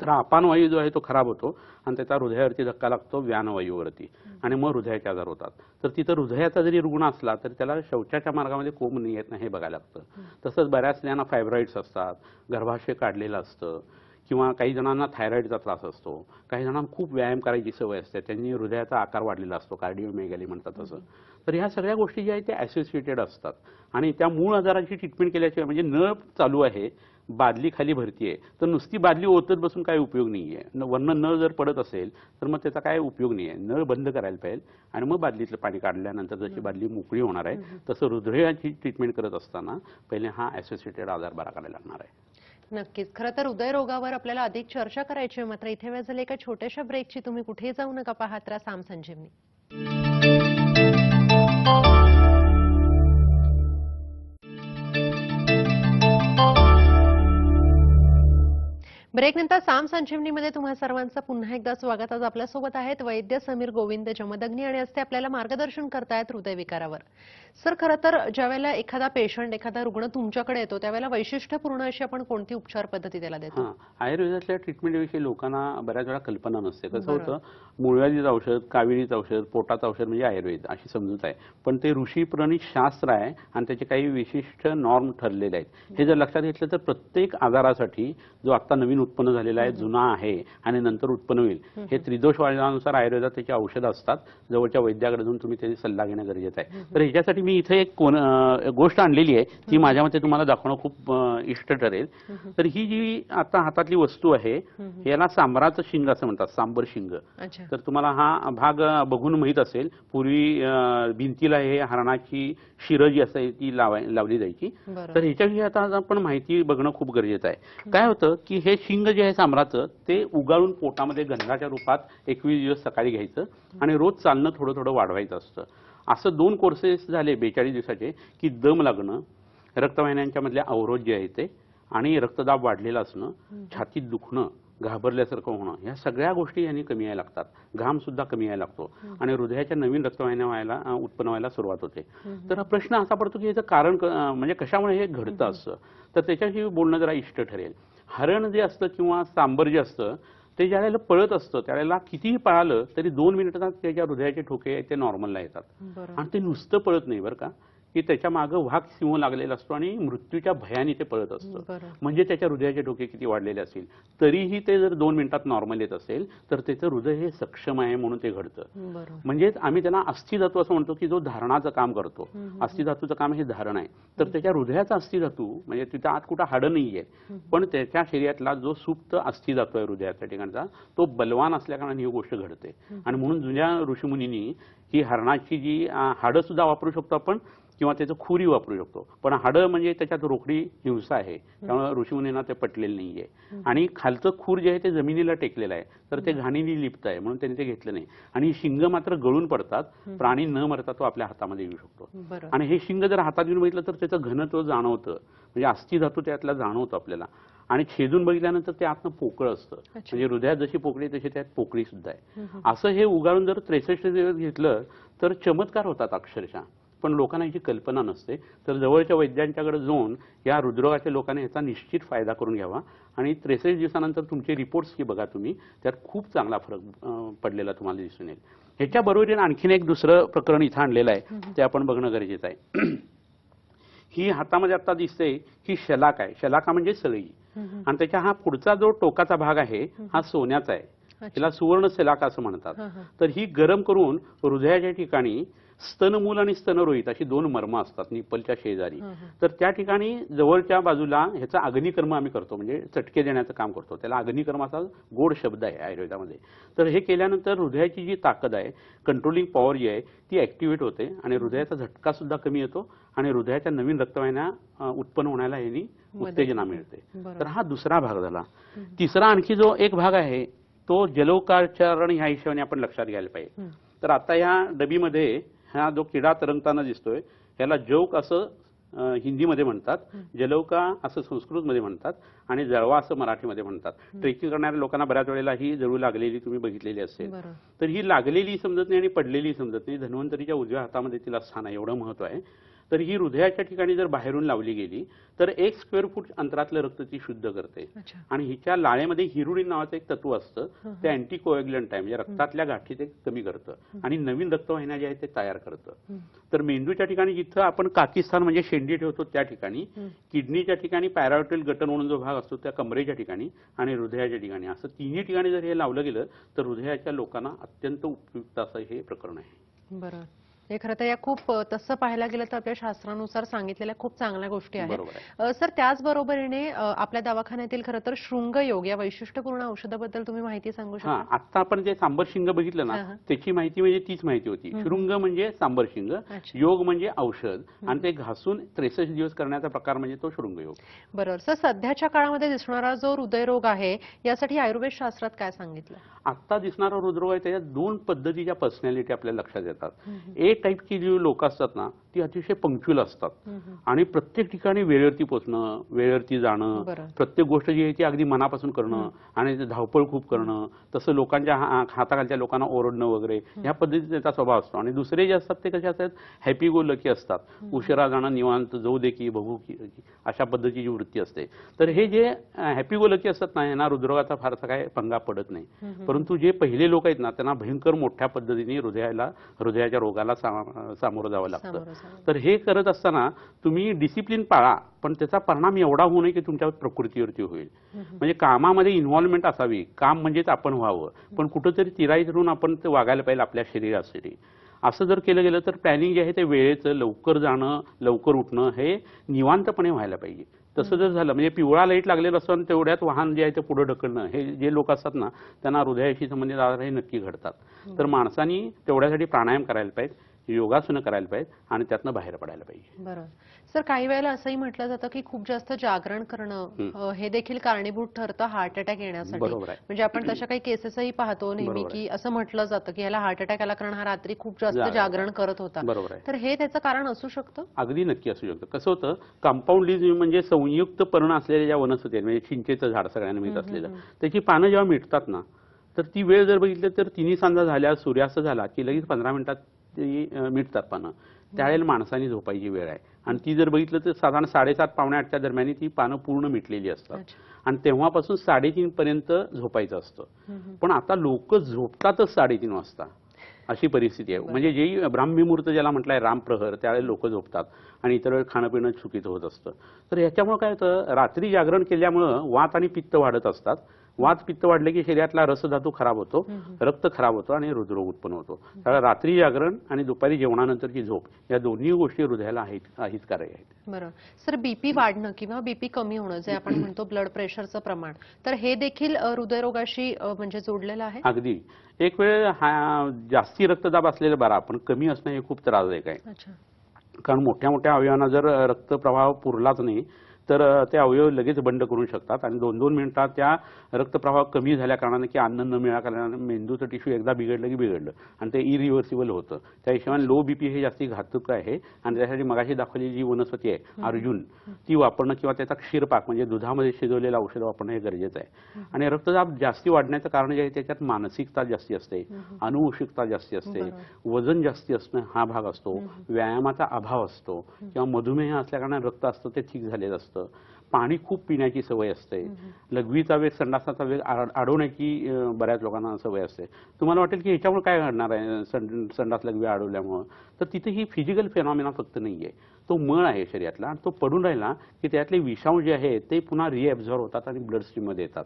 तर अपानवायू जो आहे तो खराब होतो आणि त्याचा हृदयावरती धक्का लागतो व्यानवायूवरती आणि मग हृदयाचे आजार होतात. तर तिथं हृदयाचा जरी रुग्ण असला तरी त्याला शौचाच्या मार्गामध्ये कोंब नाही येत नाही हे बघायला लागतं. तसंच बऱ्याच जणांना फायब्रॉइड्स असतात, गर्भाशय काढलेलं असतं किंवा काही जणांना थायरॉइडचा त्रास असतो, काही जणांना खूप व्यायाम करायची सवय असते, त्यांनी हृदयाचा आकार वाढलेला असतो, कार्डिओमेगॅली म्हणतात तसं. तर ह्या सगळ्या गोष्टी ज्या आहेत त्या ॲसोसिएटेड असतात आणि त्या मूळ आजाराची ट्रीटमेंट केल्याशिवाय म्हणजे नळ चालू आहे, बादली खाली भरती आहे तर नुसती बादली ओतत बसून काय उपयोग नाहीये. वरनं नळ जर पडत असेल तर मग त्याचा काय उपयोग नाहीये. नळ बंद करायला पाहिजे आणि मग बादलीतलं पाणी काढल्यानंतर जशी बादली मोकळी होणार आहे तसं हृदयाची ट्रीटमेंट करत असताना पहिले हा ॲसोसिएटेड आजार बरा करायला लागणार आहे. नक्कीच. खरं तर हृदयरोगावर आपल्याला अधिक चर्चा करायची आहे, मात्र इथे वेळ झाली एका छोट्याशा ब्रेकची. तुम्ही कुठेही जाऊ नका, पाहत राहा साम संजीवनी. ब्रेकनंतर साम संजीवनीमध्ये तुम्हा सर्वांचं पुन्हा एकदा स्वागत. आज आपल्यासोबत आहेत वैद्य समीर गोविंद जमदग्नी आणि आज ते आपल्याला मार्गदर्शन करतायत हृदयविकारावर. सर, खरं तर ज्यावेळेला एखादा पेशंट, एखादा रुग्ण तुमच्याकडे येतो त्यावेळेला वैशिष्ट्यपूर्ण अशी आपण कोणती उपचार पद्धती त्याला देतो? आयुर्वेदातल्या ट्रीटमेंटविषयी लोकांना बऱ्याच वेळा कल्पना नसते. कसं होतं, मूळव्याधीचं औषध, काविळीचं औषध, पोटाचं औषध म्हणजे आयुर्वेद अशी समजूत आहे. पण ते ऋषीप्रणीत शास्त्र आहे आणि त्याचे काही विशिष्ट नॉर्म ठरलेले आहेत. हे जर लक्षात घेतलं तर प्रत्येक आजारासाठी जो आता नवीन उत्पन्न झालेला आहे, जुना आहे आणि नंतर उत्पन्न होईल, हे त्रिदोष वाढल्यानुसार आयुर्वेदात त्याची औषधं असतात. जवळच्या वैद्याकडे जाऊन तुम्ही त्याची सल्ला घेणं गरजेचं आहे. तर ह्याच्यासाठी मी इथे एक गोष्ट आणलेली आहे, ती माझ्या मते तुम्हाला दाखवणं खूप इष्ट ठरेल. तर ही जी आता हातातली वस्तू आहे याला सांबराचं शिंग असं म्हणतात, सांबर शिंग. तर तुम्हाला हा भाग बघून माहित असेल, पूर्वी भिंतीला हे हरणाची शिरं जी असते ती लावली जायची. तर ह्याच्याविषयी आता आपण माहिती बघणं खूप गरजेचं आहे. काय होतं की हे शिंग जे आहे सांबराचं ते उगाळून पोटामध्ये गंधाच्या रूपात 21 दिवस सकाळी घ्यायचं आणि रोज चालणं थोडं थोडं वाढवायचं असतं. असं 2 कोर्सेस झाले 42 दिवसाचे की दम लागणं, रक्तवाहिन्यांच्या मधल्या अवरोध जे आहे ते आणि रक्तदाब वाढलेला असणं, छातीत दुखणं, घाबरल्यासारखं होणं, ह्या सगळ्या गोष्टी यांनी कमी यायला लागतात. घाम सुद्धा कमी यायला लागतो आणि हृदयाच्या नवीन रक्तवाहिन्या उत्पन्न व्हायला सुरुवात होते. तर प्रश्न असा पडतो की याचं कारण म्हणजे कशामुळे हे घडतं असतं. तर त्याच्याशी बोलणं जरा इष्ट ठरेल. हरण जे असतं किंवा सांबर जे असतं ते ज्यावेळेला पळत असतं त्यावेळेला कितीही पळालं तरी 2 मिनिटात त्याच्या हृदयाचे ठोके ते नॉर्मलला येतात. आणि ते नुसतं पळत नाही बरं का, की त्याच्या मागं वाघ सिंह लागलेला असतो आणि मृत्यूच्या भयाने ते पळत असतं. म्हणजे त्याच्या हृदयाचे ठोके किती वाढलेले असतील तरीही ते जर 2 मिनिटात नॉर्मल येत असेल तर त्याचं हृदय हे सक्षम आहे म्हणून ते घडतं. म्हणजेच आम्ही त्याला अस्थिधातू असं म्हणतो की जो धारणाचं काम करतो. अस्थिधातूचं काम हे धारण आहे. तर त्याच्या हृदयाचा अस्थिधातू म्हणजे तिथं आत कुठं हाडं नाहीये, पण त्याच्या शरीरातला जो सुप्त अस्थिधातू आहे हृदयाच्या ठिकाणचा तो बलवान असल्याकारणाने ही गोष्ट घडते. आणि म्हणून जुन्या ऋषीमुनींनी ही हरणाची जी हाडं सुद्धा वापरू शकतो आपण किंवा त्याचं खुरी वापरू शकतो. पण हाडं म्हणजे त्याच्यात रोकडी हिंसा आहे, त्यामुळे ऋषीमुनींना ते पटलेलं नाहीये. आणि खालचं खूर जे आहे ते जमिनीला टेकलेलं आहे तर ते घाणीने लिप्त आहे म्हणून त्यांनी ते घेतलं नाही. आणि शिंग मात्र गळून पडतात, प्राणी न मरता तो आपल्या हातामध्ये येऊ शकतो. आणि हे शिंग जर हातात घेऊन बघितलं तर त्याचं घनत्व जाणवतं, म्हणजे अस्थिधातू त्यातला जाणवतो आपल्याला. आणि छेदून बघितल्यानंतर ते आतनं पोकळ असतं, म्हणजे हृदयात जशी पोकळी तशी त्यात पोकळी सुद्धा आहे. असं हे उगाळून जर 63 दिवस घेतलं तर चमत्कार होतात अक्षरशः. पण लोकांना याची कल्पना नसते. तर जवळच्या वैद्यांच्याकडे जाऊन या हृदरोगाच्या लोकांनी याचा निश्चित फायदा करून घ्यावा. आणि 63 दिवसानंतर तुमचे रिपोर्ट्स की बघा तुम्ही, त्यात खूप चांगला फरक पडलेला तुम्हाला दिसून येईल. ह्याच्या बरोबरीने आणखीन एक दुसरं प्रकरण इथं आणलेलं आहे, ते आपण बघणं गरजेचं आहे. ही हातामध्ये आता दिसते ही शलाका आहे. शलाका म्हणजे सळई. आणि त्याच्या हा पुढचा जो टोकाचा भाग आहे हा सोन्याचा आहे. तिला सुवर्ण शलाका असं म्हणतात. तर ही गरम करून हृदयाच्या ठिकाणी स्तनमूल आणि स्तनरोहित अशी 2 मर्म असतात निप्पलच्या शेजारी. तर त्या ठिकाणी जवळच्या बाजूला ह्याचा अग्निकर्म आम्ही करतो, म्हणजे चटके देण्याचं काम करतो. त्याला अग्निकर्म असा गोड शब्द आहे आयुर्वेदामध्ये. तर हे केल्यानंतर हृदयाची जी ताकद आहे, कंट्रोलिंग पॉवर जी आहे ती ऍक्टिव्हेट होते आणि हृदयाचा झटका सुद्धा कमी येतो आणि हृदयाच्या नवीन रक्तवाहिन्या उत्पन्न होण्याला यांनी उत्तेजना मिळते. तर हा दुसरा भाग झाला. तिसरा आणखी जो एक भाग आहे तो जलोकाचारण ह्या हिशोबाने आपण लक्षात घ्यायला पाहिजे. तर आता ह्या डबीमध्ये हा जो किडा तरंगताना दिसतोय ह्याला जौक असं हिंदीमध्ये म्हणतात, जलौका असं संस्कृतमध्ये म्हणतात आणि जळवा असं मराठीमध्ये म्हणतात. ट्रेकिंग करणाऱ्या लोकांना बऱ्याच वेळेला ही जळू लागलेली तुम्ही बघितलेली असेल. तर ही लागलेली समजत नाही आणि पडलेली समजत नाही. धन्वंतरीच्या उजव्या हातामध्ये तिला स्थान आहे, एवढं महत्व आहे. तर ही हृदयाच्या ठिकाणी जर बाहेरून लावली गेली तर 1 स्क्वेअर फूट अंतरातलं रक्त ती शुद्ध करते. आणि हिच्या लाळेमध्ये हिरुडिन नावाचं एक तत्व असतं, ते अँटीकोएग्युलंट आहे, म्हणजे रक्तातल्या गाठी ते कमी करतं आणि नवीन रक्तवाहिन्या ज्या आहेत ते तयार करतं. तर मेंदूच्या ठिकाणी जिथं आपण काकीस्थान म्हणजे शेंडी ठेवतो त्या ठिकाणी, किडनीच्या ठिकाणी पॅराऑर्टल गटन म्हणून जो भाग असतो त्या कमरेच्या ठिकाणी आणि हृदयाच्या ठिकाणी, असं तिन्ही ठिकाणी जर हे लावलं गेलं तर हृदयाच्या लोकांना अत्यंत उपयुक्त असं हे प्रकरण आहे. बरं. हे खरं तर या खूप तसं पाहायला गेलं तर आपल्या शास्त्रानुसार सांगितलेल्या खूप चांगल्या गोष्टी आहेत. सर, त्याचबरोबरीने आपल्या दवाखान्यातील खरं तर शृंगयोग या वैशिष्ट्यपूर्ण औषधाबद्दल तुम्ही माहिती सांगू शकता? आता आपण जे सांबरशिंग बघितलं ना, त्याची माहिती म्हणजे तीच माहिती होती. शृंग म्हणजे सांबरशिंग, योग म्हणजे औषध, आणि ते घासून 63 दिवस करण्याचा प्रकार म्हणजे तो शृंगयोग. बरोबर. सर, सध्याच्या काळामध्ये दिसणारा जो हृदयरोग आहे यासाठी आयुर्वेद शास्त्रात काय सांगितलं? आता दिसणारा हृदयरोग आहे त्याच्यात 2 पद्धतीच्या पर्सनॅलिटी आपल्याला लक्षात येतात. ए टाईपची जी लोक असतात ना ती अतिशय पंक्च्युअल असतात आणि प्रत्येक ठिकाणी वेळेवरती पोहोचणं, वेळेवरती जाणं, प्रत्येक गोष्ट जी आहे ती अगदी मनापासून करणं आणि धावपळ खूप करणं, तसं लोकांच्या हाताखालच्या लोकांना ओरडणं वगैरे ह्या पद्धतीचा त्याचा स्वभाव असतो. आणि दुसरे जे असतात ते कसे असतात, हॅपी गो लकी असतात, उशिरा जाणं, निवांत, जाऊ दे की बघू की, अशा पद्धतीची वृत्ती असते. तर हे जे हॅपी गो लकी असतात ना यांना हृदयरोगाचा फारसा काय पंगा पडत नाही. परंतु जे पहिले लोक आहेत ना त्यांना भयंकर मोठ्या पद्धतीने हृदयाच्या रोगाला सामोरं जावं लागतं. तर हे करत असताना तुम्ही डिसिप्लिन पाळा, पण त्याचा परिणाम एवढा होऊ नये की तुमच्या प्रकृतीवरती होईल. म्हणजे कामामध्ये इन्व्हॉल्वमेंट असावी, काम म्हणजेच आपण व्हावं, पण कुठंतरी तिराई धरून आपण ते वागायला पाहिजे आपल्या शरीरासाठी. असं जर केलं गेलं तर प्लॅनिंग जे आहे ते वेळेचं, लवकर जाणं, लवकर उठणं हे निवांतपणे व्हायला पाहिजे. तसं जर झालं म्हणजे पिवळा लाईट लागलेला असतो आणि तेवढ्यात वाहन जे आहे ते पुढे ढकलणं, हे जे लोक असतात ना त्यांना हृदयाशी संबंधित आजार हे नक्की घडतात. तर माणसांनी तेवढ्यासाठी प्राणायाम करायला पाहिजे, योगासनं करायला पाहिजे आणि त्यातनं बाहेर पडायला पाहिजे. बरोबर. सर, काही वेळेला असंही म्हटलं जातं की खूप जास्त जागरण करणं हे देखील कारणीभूत ठरतं हार्ट अटॅक येण्यासाठी. म्हणजे आपण तशा काही केसेसही पाहतो नेहमी की असं म्हटलं जातं की याला हार्ट अटॅक आला कारण हा रात्री खूप जास्त जागरण करत होता. तर हे त्याचं कारण असू शकतं? अगदी नक्की असू शकतं. कसं होतं, कंपाऊंड लीज म्हणजे संयुक्त पर्ण असलेल्या ज्या वनस्पती आहेत, म्हणजे चिंचेचं झाड सगळ्यांना माहीत असलेलं, त्याची पानं जेव्हा मिटतात ना तर ती वेळ जर बघितली तर तिन्ही सांजा झाल्या, सूर्यास्त झाला की लगेच 15 मिनिटात ती मिटतात पानं. त्यावेळेला माणसाने झोपायची वेळ आहे आणि ती जर बघितलं तर साधारण 7:30 पावणे 8च्या दरम्यान ती पानं पूर्ण मिटलेली असतात आणि तेव्हापासून 3:30 पर्यंत झोपायचं असतं. पण आता लोक झोपतातच 3:30 वाजता, अशी परिस्थिती आहे. म्हणजे जे ब्राह्ममुहूर्त ज्याला म्हटलंय रामप्रहर, त्यावेळेला लोक झोपतात आणि इतर वेळ खाणं पिणं चुकीचं होत असतं. तर याच्यामुळे काय होतं, रात्री जागरण केल्यामुळं वात आणि पित्त वाढत असतात. वात पित्त वाढले की शरीरातला रसधातू खराब होतो, रक्त खराब होतो आणि हृदयरोग उत्पन्न होतो. त्यामुळे रात्री जागरण आणि दुपारी जेवणानंतरची झोप या दोन्ही गोष्टी हृदयाला हितकारक आहेत. बरं. सर, बीपी वाढणं किंवा बीपी कमी होणं जे आपण म्हणतो ब्लड प्रेशरचं प्रमाण, तर हे देखील हृदयरोगाशी म्हणजे जोडलेलं आहे? अगदी. एक वेळ जास्ती रक्तदाब असलेलं बरा, पण कमी असणं हे खूप त्रासदायक आहे. कारण मोठ्या मोठ्या अवयवांना जर रक्तप्रवाह पुरलाच नाही तर ते अवयव लगेच बंद करू शकतात आणि 2-2 मिनिटात त्या रक्तप्रवाह कमी झाल्या कारणाने की अन्न न मिळाल्या कारणाने मेंदूचं टिश्यू एकदा बिघडलं की बिघडलं आणि ते इरिव्हर्सिबल होतं. त्या हिशोबाने लो बीपी हे जास्ती घातक आहे आणि त्यासाठी मगाशी दाखवलेली जी वनस्पती आहे अर्जुन, ती वापरणं किंवा त्याचा क्षीरपाक म्हणजे दुधामध्ये शिजवलेलं औषध वापरणं हे गरजेचं आहे. आणि रक्तदाब जास्ती वाढण्याचं कारण जे आहे त्याच्यात मानसिकता जास्ती असते, अनुवंशिकता जास्ती असते, वजन जास्ती असणं हा भाग असतो, व्यायामाचा अभाव असतो किंवा मधुमेह असल्याकारणाने रक्त असतं ते ठीक झालेलं असतं, पाणी खूप पिण्याची सवय असते, लघवीचा वेग, संडासाचा वेग अडवण्याची बऱ्याच लोकांना सवय असते. तुम्हाला वाटेल की ह्याच्यामुळे काय घडणार आहे संडास लघवी अडवल्यामुळं, तर तिथे ही फिजिकल फेनॉमिना फक्त नाही आहे, तो मळ आहे शरीरातला आणि तो पडून राहिला की त्यातले विषाणू जे आहेत ते पुन्हा रिअब्झॉर्ब होतात आणि ब्लड स्ट्रीममध्ये येतात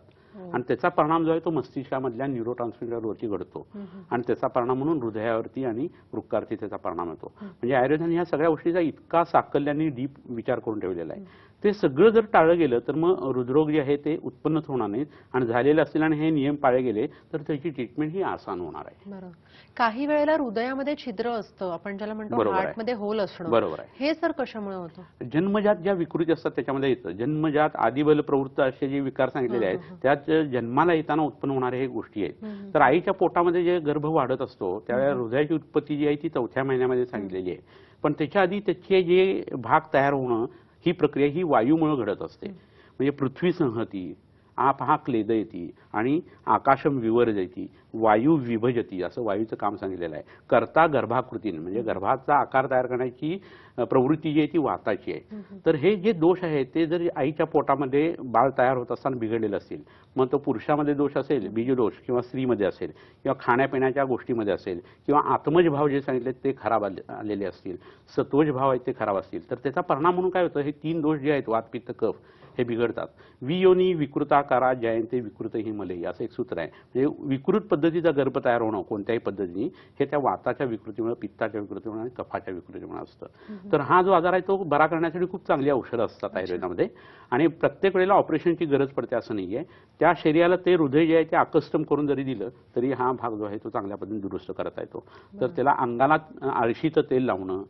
आणि त्याचा परिणाम जो आहे तो मस्तिष्कामधल्या न्यूरोट्रान्समीटरवरती घडतो आणि त्याचा परिणाम म्हणून हृदयावरती आणि वृक्कावरती त्याचा परिणाम होतो. म्हणजे आयुर्वेदाने ह्या सगळ्या गोष्टीचा इतका साकल्याने डीप विचार करून ठेवलेला आहे. ते सगळं जर टाळलं गेलं तर मग हृदरोग जे आहे ते उत्पन्नच होणार नाहीत आणि झालेले असतील आणि हे नियम पाळले गेले तर त्याची ट्रीटमेंट ही आसान होणार आहे. बरोबर. काही वेळेला हृदयामध्ये छिद्र असतं, आपण ज्याला म्हणतो हार्टमध्ये होल असणं. बरोबर आहे. हे सर कशामुळे होतं? जन्मजात ज्या विकृती असतात त्याच्यामध्ये येतं. जन्मजात आदिबल प्रवृत्त असे जे विकार सांगितलेले आहेत त्यात जन्माला येताना उत्पन्न होणाऱ्या हे गोष्टी आहेत. तर आईच्या पोटामध्ये जे गर्भ वाढत असतो त्यावेळेला हृदयाची उत्पत्ती जी आहे ती 4थ्या महिन्यामध्ये सांगितलेली आहे. पण त्याच्या आधी त्याचे जे भाग तयार होणं ही प्रक्रिया ही वायूमुळे घडत असते. म्हणजे पृथ्वी संहती, आप हा क्लेदयती आणि आकाशम विवर्जयती, वायू विभजती असं वायूचं काम सांगितलेलं आहे. कर्ता गर्भाकृतीन म्हणजे गर्भाचा आकार तयार करण्याची प्रवृत्ती जी आहे ती वाताची आहे. तर हे जे दोष आहेत ते जर आईच्या पोटामध्ये बाळ तयार होत असताना बिघडलेलं असतील, मग तो पुरुषामध्ये दोष असेल बीजदोष किंवा स्त्रीमध्ये असेल किंवा खाण्यापिण्याच्या गोष्टीमध्ये असेल किंवा आत्मज भाव जे सांगितले ते खराब आलेले असतील, सत्वज भाव आहेत ते खराब असतील तर त्याचा परिणाम म्हणून काय होतं, हे 3 दोष जे आहेत वात पित्त कफ हे बिघडतात. वियोनी विकृताकारा जयंते विकृत ही मलई असं एक सूत्र आहे. म्हणजे विकृत पद्धतीचा गर्भ तयार होणं कोणत्याही पद्धतीने हे त्या वाताच्या विकृतीमुळे, पित्ताच्या विकृतीमुळे आणि कफाच्या विकृतीमुळे असतं. तर हा जो आजार आहे तो बरा करण्यासाठी खूप चांगली औषधं असतात आयुर्वेदामध्ये आणि प्रत्येक वेळेला ऑपरेशनची गरज पडते असं नाहीये. त्या शरीराला ते हृदय जे आहे ते अकस्टम करून जरी दिलं तरी हा भाग जो आहे तो चांगल्या पद्धतीने दुरुस्त करता येतो. तर त्याला अंगाला आळशीचं तेल लावणं,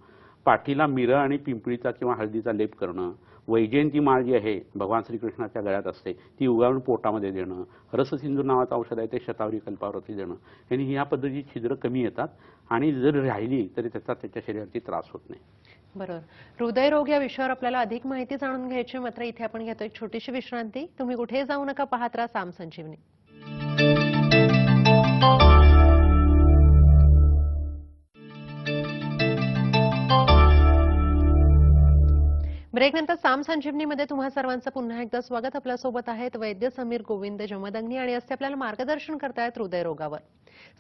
पाठीला मिरं आणि पिंपळीचा किंवा हळदीचा लेप करणं, वैजयंती माळ जी आहे भगवान श्रीकृष्णाच्या गळ्यात असते ती उगाळून पोटामध्ये देणं, रससिंधू नावाचं औषध आहे ते शतावरी कल्पावरती देणं, यांनी ह्या पद्धतीची छिद्र कमी येतात आणि जर राहिली तरी त्याचा त्याच्या शरीराची त्रास होत नाही. बरोबर. हृदयरोग या विषयावर आपल्याला अधिक माहिती जाणून घ्यायची, मात्र इथे आपण घेतो एक छोटीशी विश्रांती. तुम्ही कुठेही जाऊ नका, पाहत राहा साम संजीवनी. ब्रेकनंतर साम संजीवनीमध्ये तुम्हा सर्वांचं पुन्हा एकदा स्वागत. आपल्यासोबत आहेत वैद्य समीर गोविंद जमदग्नी आणि असते आपल्याला मार्गदर्शन करतायत हृदयरोगावर.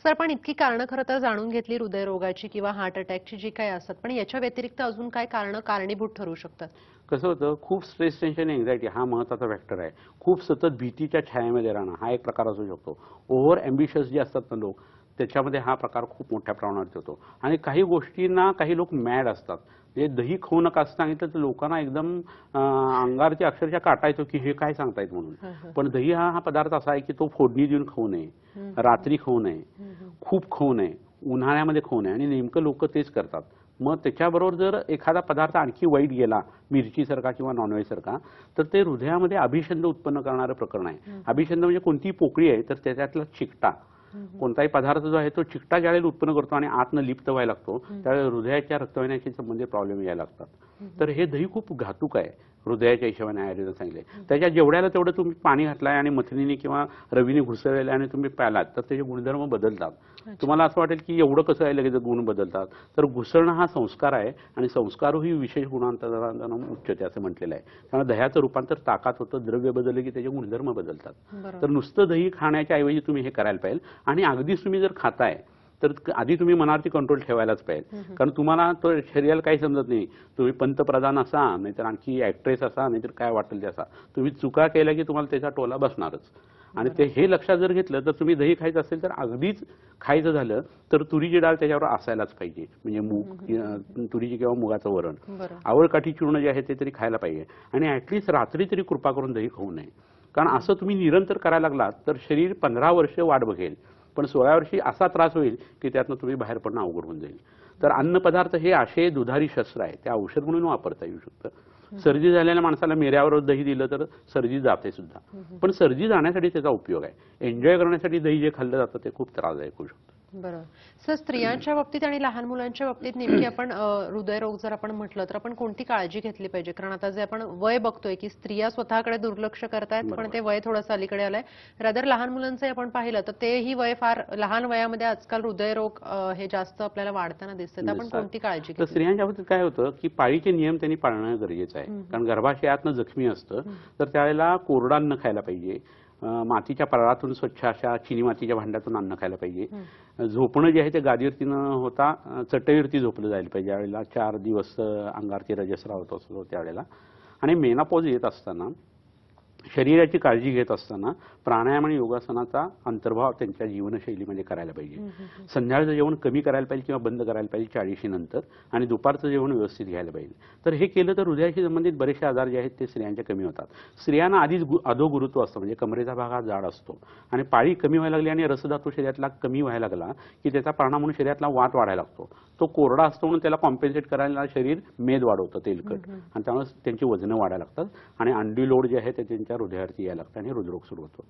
सर, पण इतकी कारणं खरं तर जाणून घेतली हृदयरोगाची किंवा हार्ट अटॅकची जी काही असतात, पण याच्या व्यतिरिक्त अजून काय कारणं कारणीभूत ठरू शकतात? कसं होतं, खूप स्ट्रेस, टेन्शन, एन्झायटी हा महत्त्वाचा फॅक्टर आहे. खूप सतत भीतीच्या छायेमध्ये राहणं हा एक प्रकार असू शकतो. ओव्हर अँबिशियस जे असतात ना लोक त्याच्यामध्ये हा प्रकार खूप मोठ्या प्रमाणात होतो. आणि काही गोष्टींना काही लोक मॅड असतात. म्हणजे दही खाऊ नका असं सांगितलं तर लोकांना एकदम अंगारची अक्षरशः काटा येतो की हे काय सांगतायत म्हणून. पण दही हा पदार्थ असा आहे की तो फोडणी देऊन खाऊ नये, रात्री खाऊ नये, खूप खाऊ नये, उन्हाळ्यामध्ये खाऊ नये आणि नेमकं लोक तेच करतात. मग त्याच्याबरोबर जर एखादा पदार्थ आणखी वाईट गेला मिरचीसारखा किंवा नॉनव्हेज सारखा तर ते हृदयामध्ये अभिछंद उत्पन्न करणारं प्रकरण आहे. अभिछंद म्हणजे कोणतीही पोकळी आहे तर त्याच्यातला चिकटा, कोणताही पदार्थ जो आहे तो चिकटा ज्यावेळेला उत्पन्न करतो आणि आतनं लिप्त व्हायला लागतो त्यावेळेला हृदयाच्या रक्तवाहिन्याशी संबंधित प्रॉब्लेम यायला लागतात. तर हे दही खूप घातक आहे हृदयाच्या हिशोबाने आयुर्वेदात सांगितले. त्याच्या जेवढ्याला तेवढं तुम्ही पाणी घातलाय आणि मथनीने किंवा रवीने घुसळलेलं आणि तुम्ही प्यालात तर त्याचे गुणधर्म बदलतात. तुम्हाला असं वाटेल की एवढं कसं आहे लगेच गुण बदलतात, तर घुसळणं हा संस्कार आहे आणि संस्कारही विशेष गुणांतरानं उच्चते असं म्हटलेलं आहे. त्यामुळे दह्याचं रूपांतर ताकात होतं, द्रव्य बदललं की त्याचे गुणधर्म बदलतात. तर नुसतं दही खाण्याच्या ऐवजी तुम्ही हे करायला पाहिजे. आणि अगदीच तुम्ही जर खाताय तर आधी तुम्ही मनावरती कंट्रोल ठेवायलाच पाहिजे. कारण तुम्हाला तो शरीराला काही समजत नाही. तुम्ही पंतप्रधान असा, नाहीतर आणखी ऍक्ट्रेस असा, नाहीतर काय वाटेल ते असा, तुम्ही चुका केल्या की तुम्हाला त्याचा टोला बसणारच. आणि ते हे लक्षात जर घेतलं तर तुम्ही दही खायचं असेल तर अगदीच खायचं झालं तर तुरीची डाळ त्याच्यावर असायलाच पाहिजे. म्हणजे मूग, तुरीची किंवा मुगाचं वरण, आवळकाठी चूर्ण जे आहे ते तरी खायला पाहिजे. आणि ऍटलिस्ट रात्री तरी कृपा करून दही खाऊ नये. कारण असं तुम्ही निरंतर करायला लागलात तर शरीर 15 वर्ष वाट बघेल, पण 16व्या वर्षी असा त्रास होईल की त्यातनं तुम्ही बाहेर पडणं अवघड होऊन जाईल. तर अन्नपदार्थ हे असे दुधारी शस्त्र आहे, ते औषध म्हणून वापरता येऊ शकतं. सर्दी झालेल्या माणसाला मिऱ्यावर दही दिलं तर सर्दी जाते सुद्धा, पण सर्दी जाण्यासाठी त्याचा उपयोग आहे. एन्जॉय करण्यासाठी दही जे खाल्लं जातं ते खूप त्रासदायक होऊ शकतं. बरोबर. सर, स्त्रियांच्या बाबतीत आणि लहान मुलांच्या बाबतीत नेमकी आपण हृदयरोग जर आपण म्हटलं तर आपण कोणती काळजी घेतली पाहिजे? कारण आता जे आपण वय बघतोय की स्त्रिया स्वतःकडे दुर्लक्ष करतायत, पण ते वय थोडंसं अलीकडे आलंय. रादर लहान मुलांचं आपण पाहिलं तर तेही वय फार लहान वयामध्ये आजकाल हृदयरोग हे जास्त आपल्याला वाढताना दिसतात. आपण कोणती काळजी घेतली? स्त्रियांच्या बाबतीत काय होतं की पाळीचे नियम त्यांनी पाळणं गरजेचं आहे. कारण गर्भाशयातनं जखमी असतं तर त्यावेळेला कोरडं अन्न खायला पाहिजे. मातीच्या पराळातून स्वच्छ अशा चिनी मातीच्या भांड्यातून अन्न खायला पाहिजे. झोपणं जे आहे ते गादीवरती न होता चटईवरती झोपलं जायला पाहिजे. यावेळेला 4 दिवस अंगारती रजस्राव होत असतो त्यावेळेला. आणि मेनापॉज येत असताना शरीराची काळजी घेत असताना प्राणायाम आणि योगासनाचा अंतर्भाव त्यांच्या जीवनशैलीमध्ये करायला पाहिजे. संध्याकाळचं जेवण कमी करायला पाहिजे किंवा बंद करायला पाहिजे 40शी नंतर, आणि दुपारचं जेवण व्यवस्थित घ्यायला पाहिजे. तर हे केलं तर हृदयाशी संबंधित बरेचसे आजार जे आहेत ते स्त्रियांचे कमी होतात. स्त्रियांना आधीच अधोगुरुत्व असतं, म्हणजे कमरेचा भाग हा जाड असतो, आणि पाळी कमी व्हायला लागली आणि रसधातू शरीरातला कमी व्हायला लागला की त्याचा परिणाम म्हणून शरीरातला वात वाढायला लागतो. तो कोरडा असतो म्हणून त्याला कॉम्पेन्सेट करायला शरीर मेद वाढवतं, तेलकट, आणि त्यामुळे त्यांची वजनं वाढायला लागतात आणि अंडी लोड जे आहे ते त्यांच्या हृदयावरती यायला लागतं आणि हृदरोग सुरू होतो.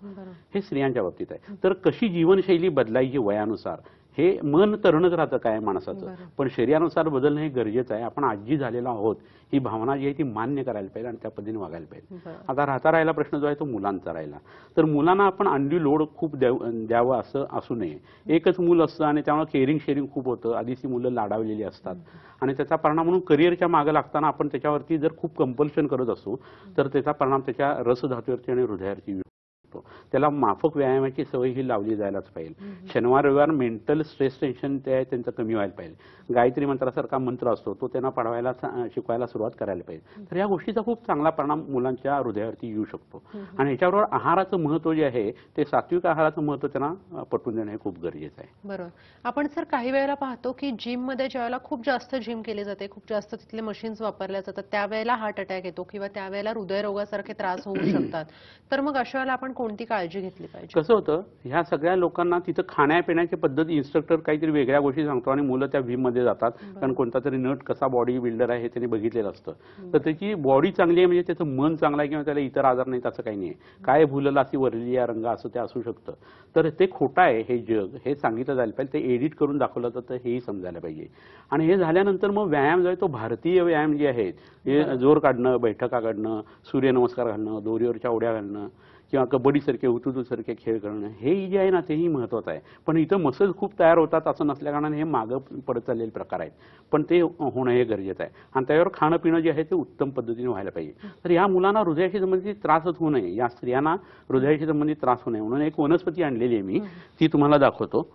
हे स्त्रियांच्या बाबतीत आहे. तर कशी जीवनशैली बदलायची वयानुसार, हे मन तरणच राहतं काय माणसाचं, पण शरीरानुसार बदलणं हे गरजेचं आहे. आपण आजी झालेलो आहोत ही भावना जी आहे ती मान्य करायला पाहिजे आणि त्या पद्धतीने वागायला पाहिजे. आता राहिला प्रश्न जो आहे तो मुलांचा राहिला. तर मुलांना आपण अंडी लोड खूप द्यावं असं असू नये. एकच मूल असतं आणि त्यामुळे केअरिंग शेअरिंग खूप होतं. आधीच मुलं लाडावलेली असतात आणि त्याचा परिणाम म्हणून करिअरच्या मागे लागताना आपण त्याच्यावरती जर खूप कंपल्शन करत असू तर त्याचा परिणाम त्याच्या रसधातूवरती आणि हृदयावरती होतो. त्याला माफक व्यायामाची सवय ही लावली जायलाच पाहिजे. शनिवार रविवार मेंटल स्ट्रेस टेन्शन ते आहे त्यांचं कमी व्हायला पाहिजे. गायत्री मंत्रासारखा मंत्र असतो तो त्यांना पढवायला शिकवायला सुरुवात करायला पाहिजे. तर या गोष्टीचा खूप चांगला परिणाम मुलांच्या हृदयावरती येऊ शकतो. आणि ह्याच्याबरोबर आहाराचं महत्व जे आहे ते सात्विक आहाराचं महत्व त्यांना पटवून देणं हे खूप गरजेचं आहे. बरोबर. आपण सर काही वेळेला पाहतो की जिम मध्ये ज्यावेळेला खूप जास्त जिम केली जाते, खूप जास्त तिथले मशीन्स वापरल्या जातात, त्यावेळेला हार्ट अटॅक येतो किंवा त्यावेळेला हृदयरोगासारखे त्रास होऊ शकतात. तर मग अशा वेळेला आपण कोणती काळजी घेतली पाहिजे? कसं होतं, ह्या सगळ्या लोकांना तिथं खाण्यापिण्याची पद्धत इन्स्ट्रक्टर काहीतरी वेगळ्या गोष्टी सांगतो आणि मुलं त्या जिम मध्ये जातात, कारण कोणता तरी नट कसा बॉडी बिल्डर आहे हे त्यांनी बघितलेलं असतं. तर त्याची बॉडी चांगली आहे म्हणजे त्याचं मन चांगलं आहे किंवा त्याला इतर आजार नाहीत असं काही नाही. काय भुलला अशी वरली या रंग असं ते असू शकतं. तर ते खोटं आहे हे जग, हे सांगितलं जायला पाहिजे. ते एडिट करून दाखवलं जातं हेही समजायला पाहिजे. आणि हे झाल्यानंतर मग व्यायाम जो आहे तो भारतीय व्यायाम जे आहेत, हे जोर काढणं, बैठका काढणं, सूर्यनमस्कार घालणं, दोरीवरच्या उड्या घालणं किंवा कबड्डीसारखे हुतुतूसारखे खेळ करणं, हे जे आहे ना तेही महत्वाचं आहे. पण इथं मसल्स खूप तयार होतात असं नसल्या कारणाने हे मागं पडत चाललेले प्रकार आहेत. पण ते होणं हे गरजेचं आहे. आणि त्यावर खाणं पिणं जे आहे ते उत्तम पद्धतीने व्हायला पाहिजे. तर या मुलांना हृदयाशी संबंधित त्रासच होऊ नये, या स्त्रियांना हृदयाशी संबंधित त्रास होऊ नये म्हणून एक वनस्पती आणलेली आहे मी, ती तुम्हाला दाखवतो.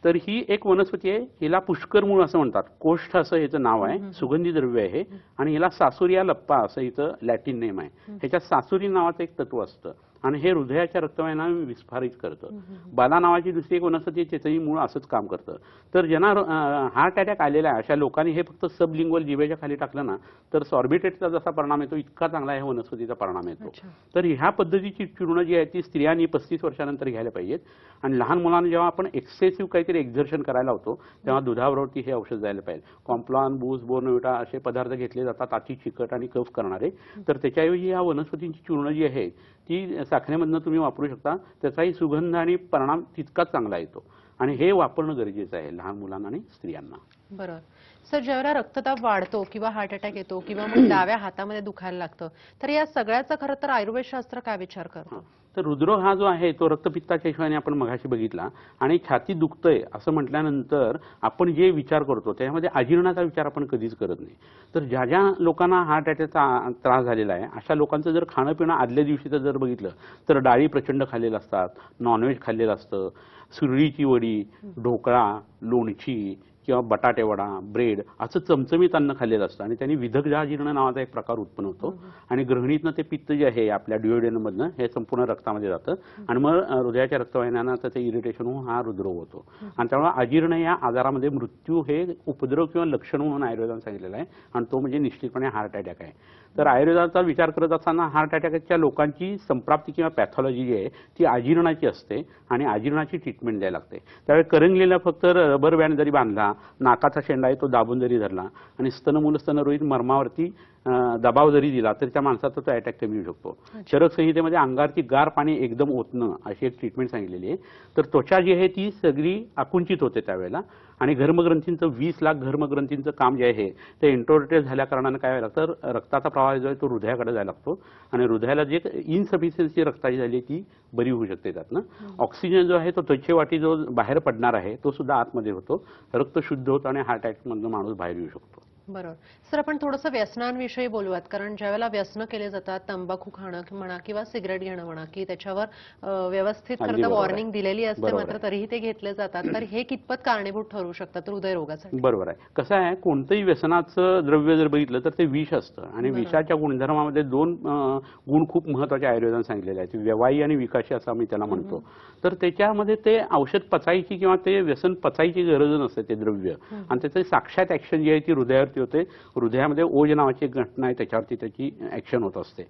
तर ही एक वनस्पती आहे, हिला पुष्कर मूळ असं म्हणतात. कोष्ठ असं याचं नाव आहे, सुगंधी द्रव्य आहे आणि हिला सासुरिया लप्पा असं इथं लॅटिन नेम आहे. ह्याच्यात सासुरी नावाचं एक तत्व असतं आणि हे हृदयाच्या रक्तवाहिन्या विस्फारित करतं. बाला नावाची दुसरी एक वनस्पती आहे, त्याचंही मूळ असंच काम करतं. तर ज्यांना हार्ट अटॅक आलेला आहे अशा लोकांनी हे फक्त सबलिंग्वल जिभेच्या खाली टाकलं ना तर सॉर्बिटेटचा जसा परिणाम येतो इतका चांगला ह्या वनस्पतीचा परिणाम येतो. तर ह्या पद्धतीची चूर्ण जी आहे ती स्त्रियांनी 35 वर्षानंतर घ्यायला पाहिजेत. आणि लहान मुलांना जेव्हा आपण एक्सेसिव्ह काहीतरी एक्झर्शन करायला होतो तेव्हा दुधाबरोबर हे औषध जायला पाहिजे. कॉम्प्लॉन, बूस्ट, बोर्नव्हिटा असे पदार्थ घेतले जातात अति चिकट आणि कफ करणारे. तर त्याच्याऐवजी या वनस्पतींची चूर्ण जी आहे ती साखरेमधनं तुम्ही वापरू शकता. त्याचाही सुगंध आणि परिणाम तितकाच चांगला येतो आणि हे वापरणं गरजेचं आहे लहान मुलांना आणि स्त्रियांना. बरोबर. सर, ज्यावेळेला रक्तदाब वाढतो किंवा हार्ट अटॅक येतो किंवा मग डाव्या हातामध्ये दुखायला लागतं, तर या सगळ्याचा खरं तर आयुर्वेद शास्त्र काय विचार करतं? तर हृदरोग हा जो आहे तो रक्तपित्ताच्या हिशोबाने आपण मगाशी बघितला. आणि छाती दुखतंय असं म्हटल्यानंतर आपण जे विचार करतो त्यामध्ये अजीर्णाचा विचार आपण कधीच करत नाही. तर ज्या ज्या लोकांना हार्ट अटॅकचा त्रास झालेला आहे अशा लोकांचं जर खाणं पिणं आदल्या दिवशीचं जर बघितलं तर डाळी प्रचंड खाल्लेलं असतात, नॉनव्हेज खाल्लेलं असतं, सुरळीची वडी, ढोकळा, लोणची किंवा बटाटे वडा, ब्रेड असं चमचमीत अन्न खाल्लेलं असतं आणि त्यांनी विदग्धाजीर्ण नावाचा एक प्रकार उत्पन्न होतो. आणि गृहिणीतनं ते पित्त जे आहे आपल्या ड्युओडेनमधनं हे संपूर्ण रक्तामध्ये जातं आणि मग हृदयाच्या रक्तवाहिन्यांना त्याचं इरिटेशन होऊन हा हृदरोग होतो. आणि त्यामुळे अजीर्ण या आजारामध्ये मृत्यू हे उपद्रव किंवा लक्षण म्हणून आयुर्वेदाने सांगितलेलं आहे आणि तो म्हणजे निश्चितपणे हार्ट अटॅक आहे. तर आयुर्वेदाचा विचार करत असताना हार्ट अटॅकच्या लोकांची संप्राप्ती किंवा पॅथॉलॉजी जी आहे ती अजीर्णाची असते आणि अजीर्णाची ट्रीटमेंट द्यायला लागते. त्यावेळी करंगलीला फक्त रबर बँड जरी बांधला, नाकाचा शेंडा आहे तो दाबून जरी धरला आणि स्तनमूल स्तनरोहित मर्मावरती दबाव जरी दिला तर त्या माणसाचा तो अटॅक कमी होऊ शकतो. चरक संहितेमध्ये अंगावरती गार पाणी एकदम ओतणं अशी एक ट्रीटमेंट सांगितलेली आहे. तर त्वचा जी आहे ती सगळी आकुंचित होते त्यावेळेला आणि घर्मग्रंथींचं 20 लाख घर्मग्रंथींचं काम जे आहे ते इंट्रोवर्टेड झाल्या कारणाने काय व्हायला लागतं, तर रक्ताचा प्रवाह जो आहे तो हृदयाकडे जायला लागतो आणि हृदयाला जे इनसफिशियन्सी रक्ताची झाली ती बरी होऊ शकते. त्यातनं ऑक्सिजन जो आहे तो त्वचेवाटी जो बाहेर पडणार आहे तो सुद्धा आतमध्ये होतो, रक्त शुद्ध होतं आणि हार्ट अटॅकमधनं माणूस बाहेर येऊ शकतो. बरोबर. सर, आपण थोडंसं व्यसनांविषयी बोलूयात, कारण ज्यावेळेला व्यसनं केले जातात, तंबाखू खाणं म्हणा किंवा सिगारेट घेणं म्हणा, की त्याच्यावर व्यवस्थित खरं अगदी तर बरोबर आहे. वॉर्निंग दिलेली असते, बरोबर मात्र आहे. तरीही ते घेतले जातात. तर हे कितपत कारणीभूत ठरू शकतात हृदयरोगासाठी? बरोबर आहे. कसं आहे, कोणतंही व्यसनाचं द्रव्य जर बघितलं तर ते विष असतं आणि बरोबर. विषाच्या गुणधर्मामध्ये दोन गुण खूप महत्त्वाचे आयुर्वेदाने सांगितलेले आहेत. व्यवायी आणि विकाशी असं आम्ही त्याला म्हणतो. तर त्याच्यामध्ये ते औषध पचायची किंवा ते व्यसन पचायची गरज नसते ते द्रव्य, आणि त्याचं साक्षात ऍक्शन जी आहे ती हृदयावरती होते. हृदयामध्ये ओज नावाची एक घटना आहे, त्याच्यावरती त्याची ऍक्शन होत असते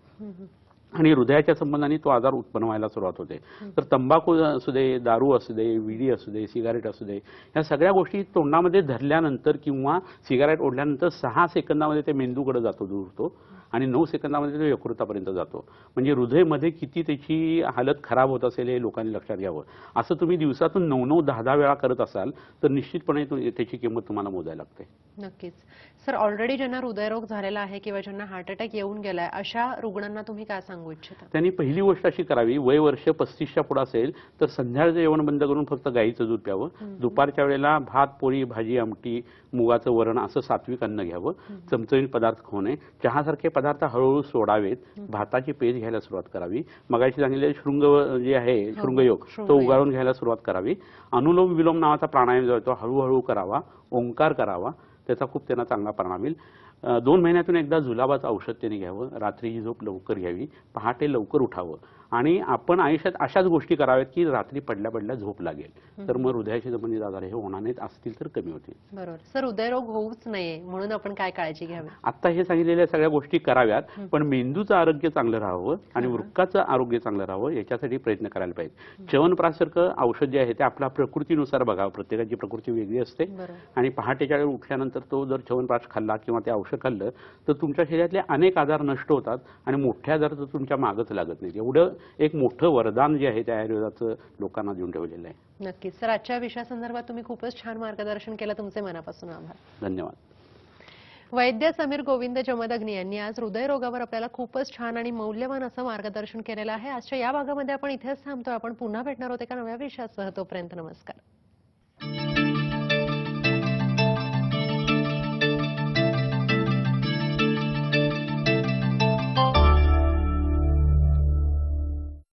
आणि हृदयाच्या संबंधाने तो आजार उत्पन्न व्हायला सुरुवात होते. तर तंबाखू असू दे, दारू असू दे, विडी असू दे, सिगारेट असू दे, ह्या सगळ्या गोष्टी तोंडामध्ये धरल्यानंतर किंवा सिगारेट ओढल्यानंतर 6 सेकंदामध्ये ते मेंदूकडे जातो, दूर तो, आणि 9 सेकंदामध्ये तो यकृतापर्यंत जातो. म्हणजे हृदयमध्ये किती त्याची हालत खराब होत असेल हे लोकांनी लक्षात घ्यावं. असं तुम्ही दिवसातून 9-9, 10-10 वेळा करत असाल तर निश्चितपणे त्याची किंमत तुम्हाला मोजायला लागते. नक्कीच. सर, ऑलरेडी ज्यांना हृदयरोग झालेला आहे किंवा ज्यांना हार्ट अटॅक येऊन गेलाय, अशा रुग्णांना तुम्ही काय सांगू इच्छिता? त्यांनी पहिली गोष्ट अशी करावी, वय वर्ष 35च्या पुढे असेल तर संध्याकाळचं जेवण बंद करून फक्त गाईचं दूध प्यावं. दुपारच्या वेळेला भात, पोळी, भाजी, आमटी, मुगाचं वरण असं सात्विक अन्न घ्यावं. चमचमीत पदार्थ खाऊ नये. चहासारखे पदार्थ हळूहळू सोडावेत. भाताची पेज घ्यायला सुरुवात करावी. मगाशी सांगितलेले शृंग जे आहे, शृंगयोग, तो उगाळून घ्यायला सुरुवात करावी. अनुलोम विलोम नावाचा प्राणायाम जो आहे तो हळूहळू करावा. ओंकार करावा. त्याचा खूप त्यांना चांगला परिणाम होईल. 2 महिन्यातून एकदा जुलाबाचं औषध त्याने घ्यावं. रात्रीची झोप लवकर घ्यावी. पहाटे लवकर उठावं. आणि आपण आयुष्यात अशाच गोष्टी कराव्यात की रात्री पडल्या पडल्या झोप लागेल. तर मग हृदयाशी संबंधित आजार हे होणार नाहीत, असतील तर कमी होतील. बरोबर. सर, हृदयरोग होऊच नये म्हणून आपण काय काळजी घ्यावी? आता हे सांगितलेल्या सगळ्या गोष्टी कराव्यात, पण मेंदूचं आरोग्य चांगलं राहावं आणि वृक्काचं आरोग्य चांगलं राहावं याच्यासाठी प्रयत्न करायला पाहिजे. च्यवनप्राशसारखं औषध जे आहे ते आपल्या प्रकृतीनुसार बघावं. प्रत्येकाची प्रकृती वेगळी असते आणि पहाटेच्या वेळी उठल्यानंतर तो जर च्यवनप्राश खाल्ला किंवा ते औषध खाल्लं तर तुमच्या शरीरातले अनेक आजार नष्ट होतात आणि मोठे आजार तर तुमच्या मागच लागत नाहीत. एवढं एक मोठं वरदान जे आहे त्या आयुर्वेदाचं लोकांना देऊन ठेवलेलं आहे. नक्कीच. सर, आजच्या विषयासंदर्भात तुम्ही खूपच छान मार्गदर्शन केलं. तुमचे मनापासून आभार. धन्यवाद. वैद्य समीर गोविंद जमदग्नी यांनी आज हृदयरोगावर आपल्याला खूपच छान आणि मौल्यवान असं मार्गदर्शन केलेलं आहे. आजच्या या भागामध्ये आपण इथेच थांबतोय. आपण पुन्हा भेटणार आहोत एका नव्या विषयासह. तोपर्यंत नमस्कार.